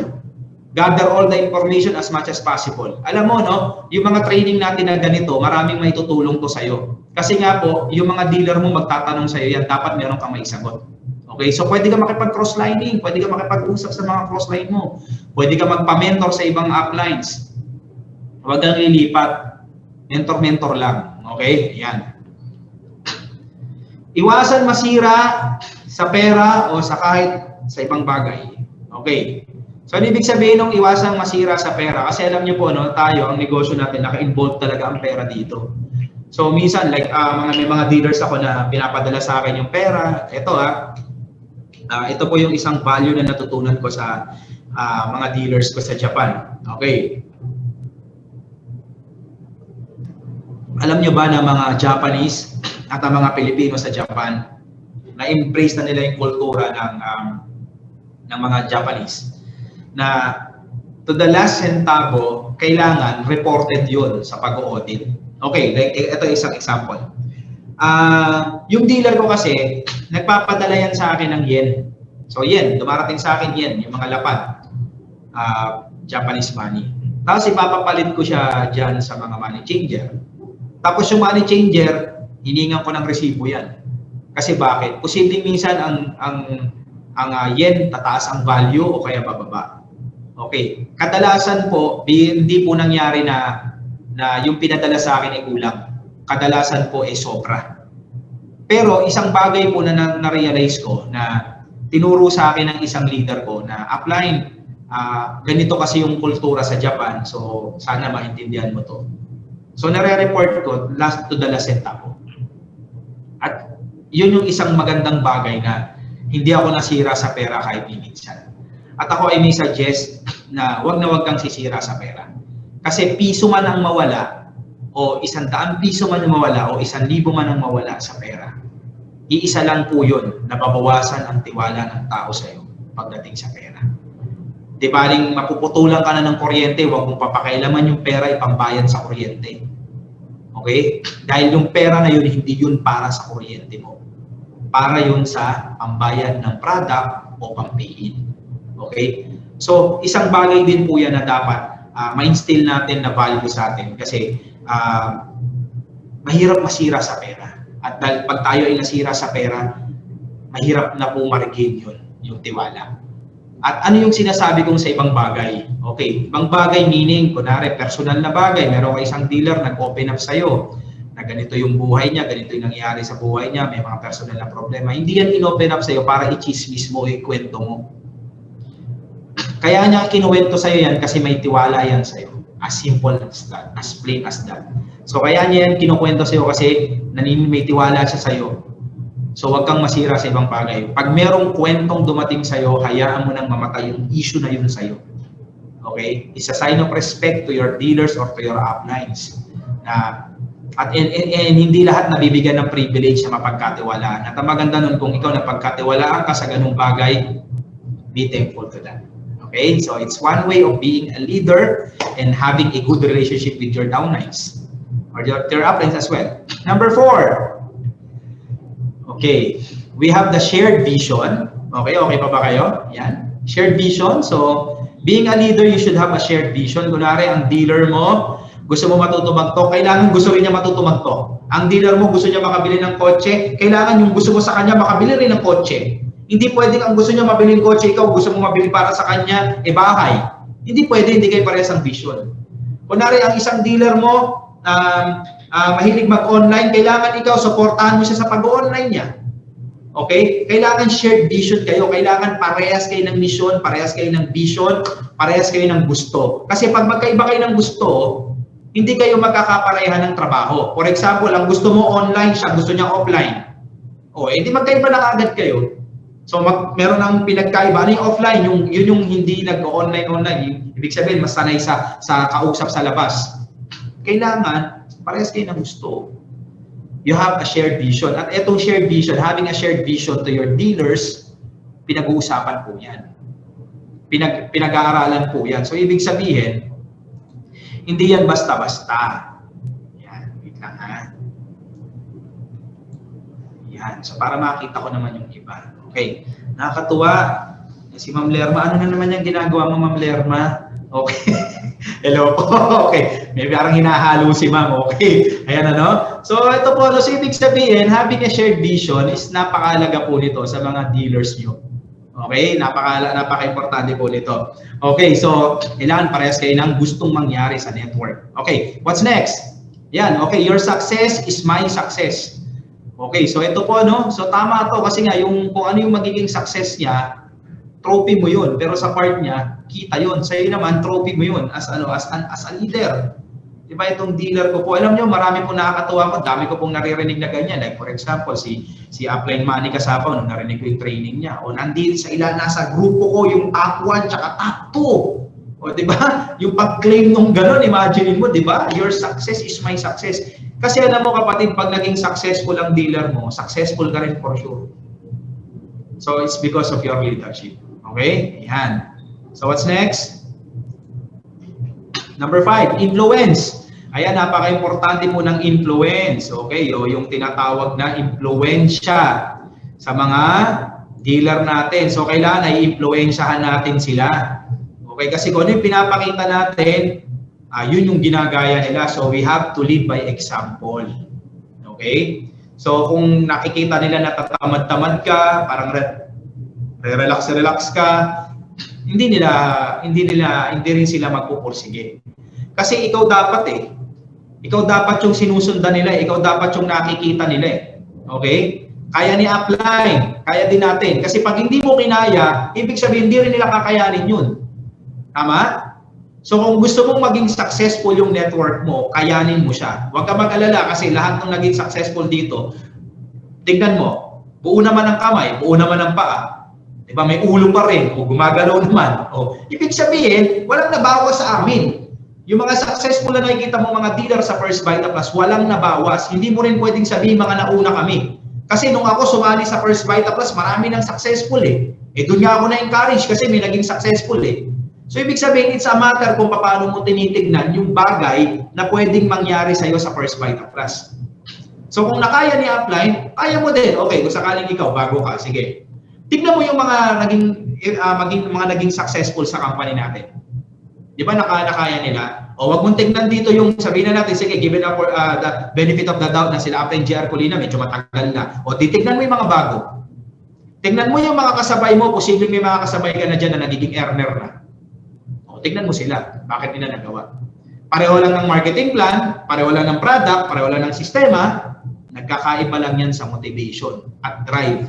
Gather all the information as much as possible. Alam mo, yung mga training natin na ganito, maraming may tutulong to sa'yo. Kasi nga po, yung mga dealer mo magtatanong sa'yo yan, dapat meron kang maisagot. Okay, so pwede ka makipag-cross-lining, pwede ka makipag-usap sa mga cross-line mo, pwede ka magpa-mentor sa ibang uplines. Huwag kang lilipat. Mentor-mentor lang. Okay, yan. Iwasan masira sa pera o sa kahit sa ibang bagay. Okay. So, ibig sabihin ng iwasang masira sa pera, kasi alam niyo po, tayo, ang negosyo natin, naka-involve talaga ang pera dito. So, minsan, like, may mga dealers ako na pinapadala sa akin yung pera. Ito po yung isang value na natutunan ko sa mga dealers ko sa Japan. Okay. Alam niyo ba na mga Japanese at ang mga Pilipino sa Japan, na-embrace na nila yung kultura ng mga Japanese, na to the last centavo, kailangan reported yun sa pag-audit. Okay, like, ito isang example. Yung dealer ko kasi, nagpapadala yan sa akin ng yen. So yen, dumarating sa akin yen, yung mga lapad, Japanese money. Tapos ipapapalit ko siya dyan sa mga money changer. Tapos yung money changer, hiningan ko ng resibo yan. Kasi bakit? Posibleng minsan ang yen tataas ang value o kaya bababa. Okay. Kadalasan po, hindi po nangyari na yung pinadala sa akin ay kulang. Kadalasan po ay sobra. Pero isang bagay po na na-realize ko na tinuro sa akin ng isang leader ko na ganito kasi yung kultura sa Japan. So sana maintindihan mo to. So nare-report ko last to the last centavo. At yun yung isang magandang bagay na hindi ako nasira sa pera kahit minsan. At ako ay may suggest na wag kang sisira sa pera. Kasi piso man ang mawala, o 100 piso man ang mawala, o 1,000 man ang mawala sa pera, iisa lang po yun, nababawasan ang tiwala ng tao sa iyo pagdating sa pera. Di baling mapuputulan ka na ng kuryente, huwag mong papakailaman yung pera, ipambayad sa kuryente. Okay? Dahil yung pera na yun, hindi yun para sa kuryente mo. Para yun sa pambayad ng product o pampiin. Okay? So, isang bagay din po yan na dapat ma-instill natin na value sa atin kasi mahirap masira sa pera. At dahil pag tayo ay nasira sa pera, mahirap na po ma-regain yun, yung tiwala. At ano yung sinasabi kong sa ibang bagay? Okay, ibang bagay meaning, kunwari, personal na bagay. Meron ka isang dealer, nag-open up sa'yo, na ganito yung buhay niya, ganito yung nangyayari sa buhay niya, may mga personal na problema. Hindi yan in-open up sa'yo para i-chismis mo, i-kwento mo. Kaya niya kinuwento sa'yo yan kasi may tiwala yan sa'yo. As simple as that, as plain as that. So kaya niya yan kinukwento sa'yo kasi may tiwala siya sa'yo. So wag kang masira sa ibang bagay. Pag merong kwentong dumating sa'yo, hayaan mo nang mamatay yung issue na yun sa'yo. Okay? It's a sign of respect to your dealers or to your uplines. At hindi lahat nabibigyan ng privilege na mapagkatiwalaan. At ang maganda nun, kung ikaw napagkatiwalaan ka sa ganung bagay, be thankful to that. Okay? So it's one way of being a leader and having a good relationship with your downlines or your uplines as well. Number 4. Okay, we have the shared vision. Okay pa ba kayo? Yan. Shared vision. So, being a leader, you should have a shared vision. Kunwari, ang dealer mo, gusto mo matutumag to, kailangan gusto rin niya matutumag to. Ang dealer mo, gusto niya makabili ng kotse, kailangan yung gusto mo sa kanya makabili rin ng kotse. Hindi pwedeng ang gusto niya mabili ng kotse, ikaw gusto mo mabili para sa kanya, bahay. Hindi pwede, hindi kayo parehas ang vision. Kunwari, ang isang dealer mo, mahilig mag-online, kailangan ikaw, supportahan mo siya sa pag-online niya. Okay? Kailangan shared vision kayo, kailangan parehas kayo ng mission, parehas kayo ng vision, parehas kayo ng gusto. Kasi pag magkaiba kayo ng gusto, hindi kayo magkakapareha ng trabaho. For example, ang gusto mo online, siya gusto niya offline. O, hindi magkaiba na agad kayo. So, meron ng pinagkaiba. Ano yung offline? Yun yung hindi nag-online. Ibig sabihin, mas sanay sa kausap sa labas. Kailangan, parehas kayo ng gusto. You have a shared vision. At itong shared vision, having a shared vision to your dealers, pinag-uusapan po yan. Pinag-aaralan po yan. So, ibig sabihin, hindi yan basta-basta. Yan, wait lang ha. Yan. So, para makita ko naman yung iba. Okay. Nakakatuwa. Si Ma'am Lerma, ano na naman yung ginagawa mo, Ma'am Lerma? Okay. Hello po. Okay. Maybe parang hinahalo si Ma'am. Okay. Ayan ano. So, ito po. So, ibig sabihin, having a shared vision is napakalaga po nito sa mga dealers nyo. Okay? Napaka-importante po nito. Okay. So, kailangan parehas kayo ng gustong mangyari sa network. Okay. What's next? Yan. Okay. Your success is my success. Okay. So, ito po, no? So, tama to kasi nga, kung ano yung magiging success niya, trophy mo yun. Pero sa part niya, kita yun. Sa'yo naman, trophy mo yun as a leader. Diba itong dealer ko po, alam nyo, marami po nakakatuwa ko, dami ko pong naririnig na ganyan. Like for example, si Upline Manny Kasapaw, nung narinig ko yung training niya. O nandito sa nasa grupo ko, yung top 1 tsaka top 2. O diba? Yung pag-claim nung gano'n, imagine mo, diba? Your success is my success. Kasi alam mo kapatid, pag naging successful ang dealer mo, successful ka rin for sure. So it's because of your leadership. Okay? Ayan. So what's next? Number 5, influence. Ayan, napaka-importante po ng influence. Okay? O yung tinatawag na impluwensya sa mga dealer natin. So kailangan ay impluwensyahan natin sila. Okay? Kasi kung ano yung pinapakita natin, yun yung ginagaya nila. So we have to lead by example. Okay? So kung nakikita nila na tatamad-tamad ka, parang relax ka, hindi rin sila magpupursige. Kasi ikaw dapat ikaw dapat yung sinusundan nila, ikaw dapat yung nakikita nila Okay? Kaya ni upline, kaya din natin. Kasi pag hindi mo kinaya, ibig sabihin hindi rin nila kakayanin yun. Tama? So kung gusto mong maging successful yung network mo, kayanin mo siya. Huwag ka mag-alala kasi lahat ng naging successful dito, tignan mo, buo naman ang kamay, buo naman ang paa. Diba? May ulo pa rin, o gumagalaw naman. O, ibig sabihin, walang nabawas sa amin. Yung mga successful na nakikita mo mga dealer sa First Vita Plus, walang nabawas. Hindi mo rin pwedeng sabihin mga nauna kami. Kasi nung ako sumali sa First Vita Plus, marami nang successful eh. Doon nga ako na-encourage kasi may naging successful eh. So, ibig sabihin, it's a matter kung paano mo tinitignan yung bagay na pwedeng mangyari sa'yo sa First Vita Plus. So, kung nakaya ni upline, kaya mo din. Okay, kung sakaling ikaw, bago ka, sige. Tignan mo yung mga naging successful sa company natin. Di ba nakaya nila? O wag mong tignan dito yung sabihin na natin, sige, given up the benefit of the doubt na sila upline JR Colina, medyo matagal na. O titignan mo yung mga bago. Tignan mo yung mga kasabay mo, posibleng may mga kasabay ka na dyan na nagiging earner na. Tignan mo sila, bakit nila nagawa. Pareho lang ng marketing plan, pareho lang ng product, pareho lang ng sistema, nagkakaiba lang yan sa motivation at drive.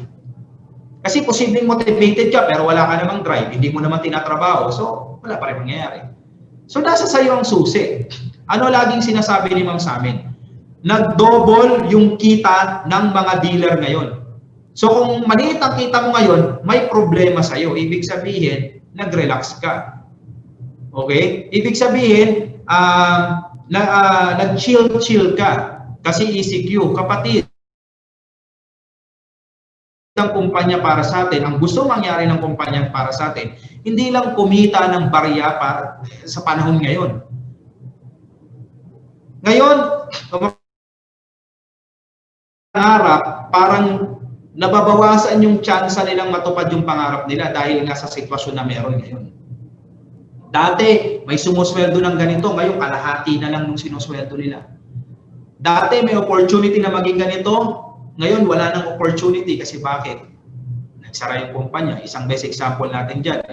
Kasi posibleng motivated ka pero wala ka namang drive, hindi mo naman tinatrabaho, so wala pa rin mangyayari. So nasa sayo ang susi. Ano laging sinasabi ni Ma'am sa amin? Nag-double yung kita ng mga dealer ngayon. So kung maliit ang kita mo ngayon, may problema sa'yo. Ibig sabihin, nag-relax ka. Okay? Ibig sabihin, nag-chill ka. Kasi ECQ, kapatid, ang kumpanya para sa atin, ang gusto mangyari ng kumpanya para sa atin, hindi lang kumita ng barya para sa panahon ngayon. Ngayon, pangarap, parang nababawasan yung tsansa nilang matupad yung pangarap nila dahil nga sa sitwasyon na meron ngayon. Dati, may sumusweldo ng ganito, ngayon kalahati na lang nung sinusweldo nila. Dati, may opportunity na maging ganito, ngayon wala nang opportunity kasi bakit? Nagsara yung kumpanya. Isang best example natin dyan,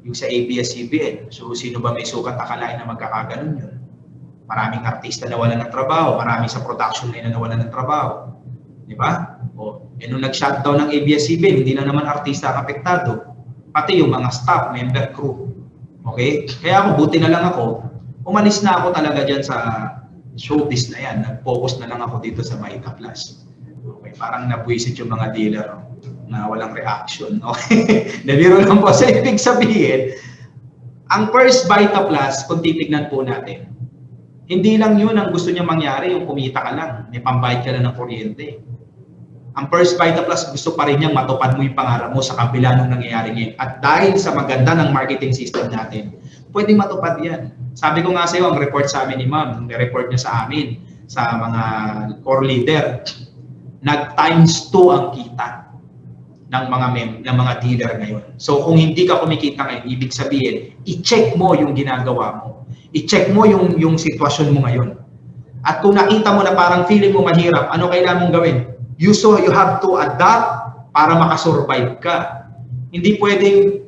yung sa ABS-CBN. So, sino ba may sukat akalain na magkakaganon yun? Maraming artista na wala ng trabaho, marami sa production line na nawala ng trabaho. Di ba? Nung nag-shutdown ng ABS-CBN, hindi na naman artista ang apektado. Pati yung mga staff, member, crew. Okay? Kaya ako, buti na lang ako, umalis na ako talaga dyan sa showbiz na yan. Nag-focus na lang ako dito sa Vita Plus. Okay? Parang nabuisit yung mga dealer na walang reaction. Okay? Nabiro lang po. So, ibig sabihin, ang First Vita Plus, kung titignan po natin, hindi lang yun ang gusto niya mangyari, yung kumita ka lang, may pambayad ka lang ng kuryente. Ang First Vita Plus, gusto pa rin niyang matupad mo yung pangarap mo sa kabila nung nangyayari ngayon. At dahil sa maganda ng marketing system natin, pwedeng matupad yan. Sabi ko nga sa iyo, ang report sa amin ni Ma'am, yung report niya sa amin, sa mga core leader, nag-times 2 ang kita ng mga dealer ngayon. So kung hindi ka kumikita ngayon, ibig sabihin, i-check mo yung ginagawa mo. I-check mo yung sitwasyon mo ngayon. At kung nakita mo na parang feeling mo mahirap, ano kailangan mong gawin? You have to adapt para makasurvive ka. Hindi pwedeng,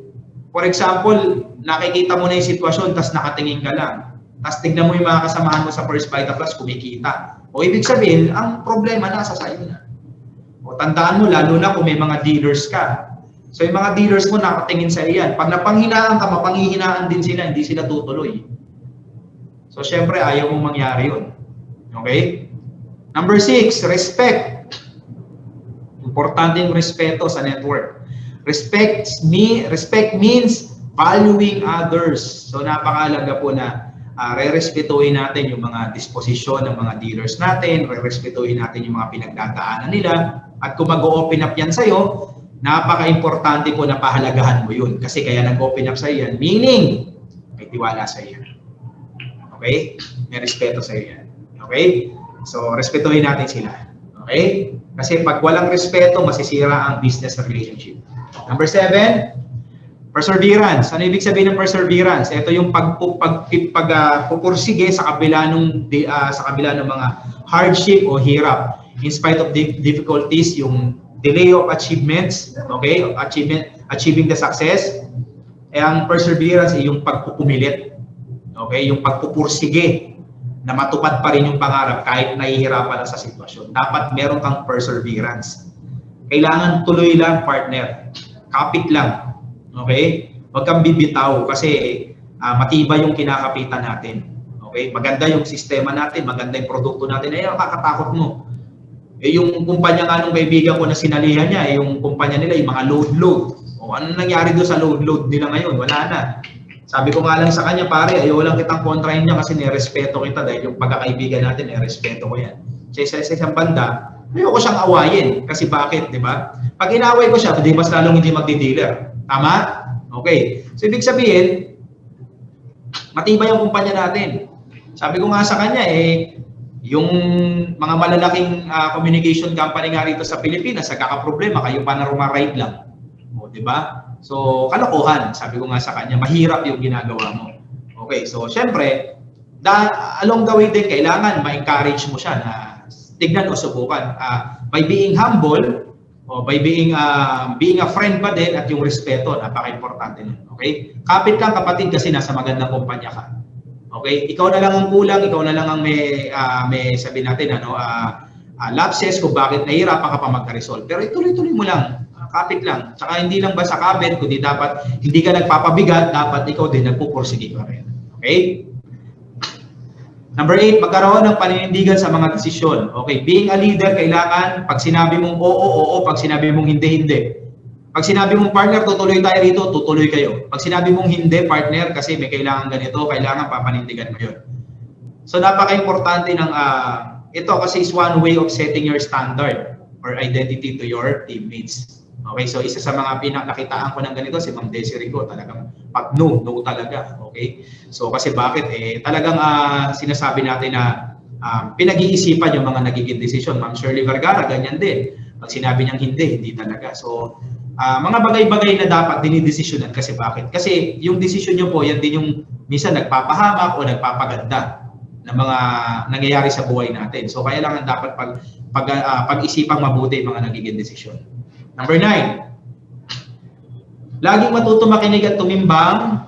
for example, nakikita mo na yung sitwasyon, tapos nakatingin ka lang. Tapos tignan mo yung mga kasamahan mo sa First Vita Plus, kumikita. O ibig sabihin, ang problema nasa sayo na. O tandaan mo, lalo na kung may mga dealers ka. So yung mga dealers mo nakatingin sa iyan. Pag napanghinaan ka, mapanghihinaan din sila, hindi sila tutuloy. So syempre, ayaw mong mangyari yun. Okay? Number 6, respect. Importante yung respeto sa network. Respect means valuing others. So napakahalaga po na re-respetuhin natin yung mga disposisyon ng mga dealers natin, re-respetuhin natin yung mga pinagdadaanan nila, at kung mag-open up yan sa'yo, napaka-importante po na pahalagahan mo yun. Kasi kaya nag-open up sa'yo yan, meaning may tiwala sa'yo yan. Okay? May respeto sa'yo yan. Okay? So, respetuhin natin sila. Okay? Kasi pag walang respeto, masisira ang business relationship. Number 7, perseverance. Ano ibig sabihin ng perseverance? Ito yung pagpupursige sa kabila ng mga hardship o hirap. In spite of difficulties, yung delay of achievements, okay? Achieving the success. Ang perseverance ay yung pagpupumilit. Okay? Yung pagpupursige na matupad pa rin yung pangarap kahit nahihirapan na sa sitwasyon. Dapat meron kang perseverance. Kailangan tuloy lang, partner. Kapit lang. Okay? Huwag kang bibitaw kasi matibay yung kinakapitan natin. Okay? Maganda yung sistema natin, maganda yung produkto natin. Eh, nakakatakot mo. Eh, yung kumpanya nga nung kaibigan ko na sinalihan niya, yung kumpanya nila, yung mga load. O ano nangyari doon sa load nila ngayon? Wala na. Sabi ko nga lang sa kanya, pare, ayaw lang kitang kontrahin niya kasi nirespeto kita dahil yung pagkakaibigan natin, nirespeto ko yan. Sa isang banda, ayaw ko siyang awayin. Kasi bakit, di ba? Pag inaway ko siya, di mas lalong hindi magdi-dealer. Tama? Okay. So, ibig sabihin, matibay yung kumpanya natin. Sabi ko nga sa kanya, yung mga malalaking communication company nga rito sa Pilipinas, nagkakaproblema, kayo pa na rumaride lang. O, di ba? So, kalokohan. Sabi ko nga sa kanya, mahirap yung ginagawa mo. Okay, so, syempre, along the way din, kailangan ma-encourage mo siya na tignan o subukan. By being humble, o by being a friend pa din at yung respeto, napaka-importante nun. Okay? Kapit lang kapatid kasi nasa magandang kumpanya ka. Okay? Ikaw na lang ang kulang, ikaw na lang ang may sabi natin, lapses kung bakit nahihirapan ka pa magka-resolve. Pero ituloy-tuloy mo lang. Kapit lang. Tsaka hindi lang ba sa kabit, kundi dapat hindi ka nagpapabigat, dapat ikaw din nagpupursige pa rin. Okay? Number 8, magkaroon ng paninindigan sa mga desisyon. Okay, being a leader, kailangan pag sinabi mong oo, pag sinabi mong hindi. Pag sinabi mong partner, tutuloy tayo rito, tutuloy kayo. Pag sinabi mong hindi, partner, kasi may kailangan ganito, kailangan papanindigan mo yun. So, napaka-importante ng, ito kasi is one way of setting your standard or identity to your teammates. Okay, so isa sa mga nakitaan ko ng ganito, si Ma'am Desiree ko, talagang pag no talaga. Okay, so kasi bakit? Talagang sinasabi natin na pinag-iisipan yung mga nagiging desisyon. Ma'am Shirley Vergara, ganyan din. Pag sinabi niyang hindi talaga. So, mga bagay-bagay na dapat dinidesisyonan kasi bakit? Kasi yung desisyon niyo po, yan din yung minsan nagpapahamak o nagpapaganda ng mga nangyayari sa buhay natin. So, kailangan dapat pag-isipang mabuti yung mga nagiging desisyon. Number 9, laging matuto makinig at tumimbang,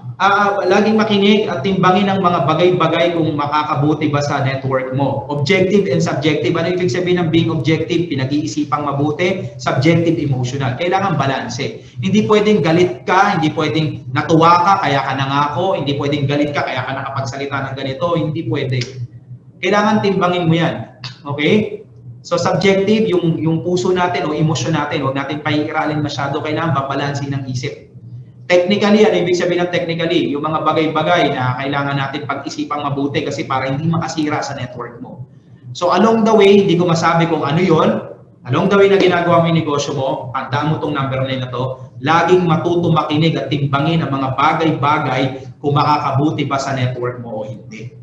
laging makinig at timbangin ang mga bagay-bagay kung makakabuti ba sa network mo. Objective and subjective. Ano ibig sabihin ng being objective? Pinag-iisipang mabuti. Subjective, emotional. Kailangan balanse. Hindi pwedeng galit ka, hindi pwedeng natuwa ka, kaya ka nangako, hindi pwedeng galit ka, kaya ka nakapagsalita ng ganito, hindi pwede. Kailangan timbangin mo yan. Okay? So subjective, yung puso natin o emosyon natin, huwag natin pahihiralin masyado, kailangan babalansin ng isip. Technically, ano ibig sabihin ng technically? Yung mga bagay-bagay na kailangan natin pag-isipang mabuti kasi para hindi makasira sa network mo. So along the way, hindi ko masabi kung ano yon. Along the way na ginagawa mo yung negosyo mo, tandaan mo itong number 9 na to, laging matuto makinig at timbangin ang mga bagay-bagay kung makakabuti ba sa network mo o hindi.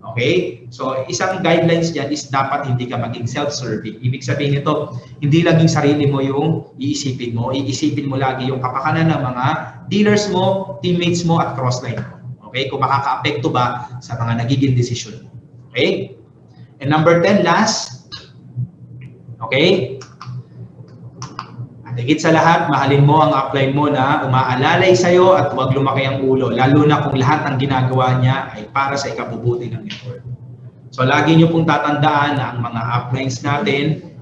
Okay? So, isang guidelines dyan is dapat hindi ka maging self-serving. Ibig sabihin nito, hindi lang yung sarili mo yung iisipin mo. Iisipin mo lagi yung kapakanan ng mga dealers mo, teammates mo, at crossline mo. Okay? Kung makaka-apekto ba sa mga nagiging desisyon mo. Okay? And number 10, last. Okay? At higit sa lahat, mahalin mo ang upline mo na umaalalay sa'yo at huwag lumaki ang ulo. Lalo na kung lahat ng ginagawa niya ay para sa ikabubuti ng network. So, lagi niyo pong tatandaan na ang mga uplines natin,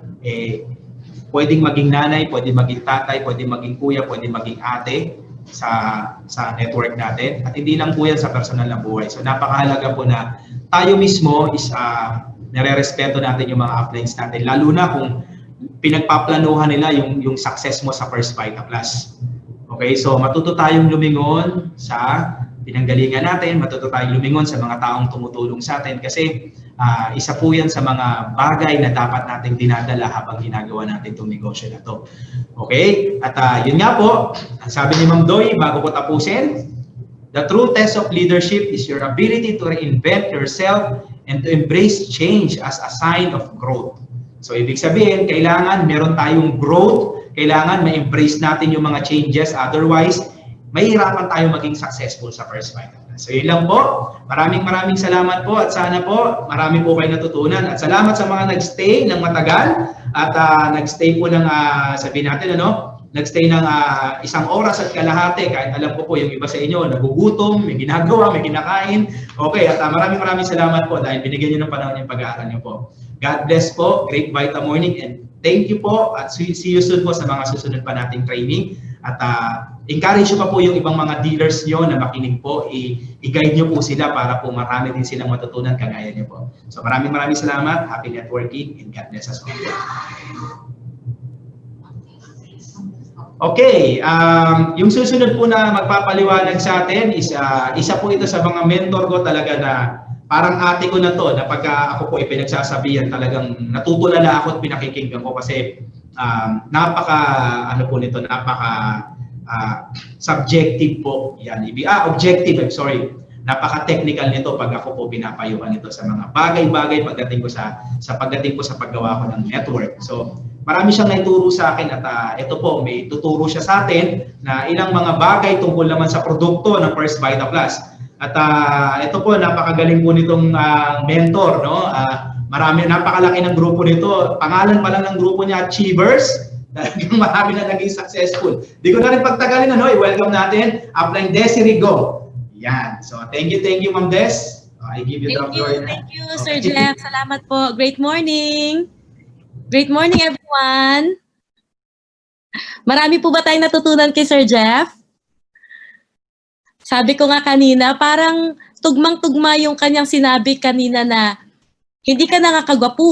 pwedeng maging nanay, pwedeng maging tatay, pwedeng maging kuya, pwedeng maging ate sa network natin. At hindi lang po yan sa personal na buhay. So, napakahalaga po na tayo mismo is nare-respeto natin yung mga uplines natin. Lalo na kung pinagpaplanuhan nila yung success mo sa First Vita Plus. Okay, so matuto tayong lumingon sa pinanggalingan natin, matuto tayong lumingon sa mga taong tumutulong sa atin kasi isa po yan sa mga bagay na dapat nating dinadala habang ginagawa natin itong negosyo na to. Okay, at yun nga po, ang sabi ni Ma'am Doy, bago ko tapusin, the true test of leadership is your ability to reinvent yourself and to embrace change as a sign of growth. So, ibig sabihin, kailangan meron tayong growth, kailangan ma-embrace natin yung mga changes, otherwise, mahihirapan tayo maging successful sa First Vita Plus. So, yun lang po. Maraming salamat po at sana po marami po kayo natutunan. At salamat sa mga nagstay ng matagal at nagstay po ng, sabihin natin, nagstay ng 1 oras at kalahati. Kahit alam ko po yung iba sa inyo, nagugutom, may ginagawa, may kinakain. Okay, at maraming salamat po dahil binigyan nyo ng panahon yung pag-aaral nyo po. God bless po, Great Vita Morning, and thank you po at see you soon po sa mga susunod pa nating training. At encourage nyo pa po yung ibang mga dealers nyo na makinig po, i-guide nyo po sila para po marami din silang matutunan kagaya nyo po. So maraming salamat, happy networking, and God bless us all. Okay, yung susunod po na magpapaliwanag sa atin is isa po ito sa mga mentor ko talaga na parang ate ko na to, na pagka ako po ipinagsasabihan talagang natutulala ako at pinakikinggan ko kasi napaka ano po nito, napaka subjective po yan. Objective, I'm sorry. Napaka-technical nito pag ako po pinapayuhan ito sa mga bagay-bagay pagdating ko sa paggawa ko ng network. So, marami siyang naituro sa akin at ito po, may tuturo siya sa atin na ilang mga bagay tungkol naman sa produkto ng First Vita Plus. At ito po, napakagaling po nitong mentor, no? Napakalaki ng grupo nito. Pangalan pa lang ng grupo niya, Achievers. Talagang marami na naging successful. Di ko na rin pagtagalin, ano? I-welcome natin, Upline Desiree Go. Yan. So, thank you, Ma'am Des. I give you the floor. Thank you, Sir Jeff. Salamat po. Great morning. Great morning, everyone. Marami po ba tayong natutunan kay Sir Jeff? Sabi ko nga kanina, parang tugmang-tugma yung kanyang sinabi kanina na hindi ka nakakagwapo.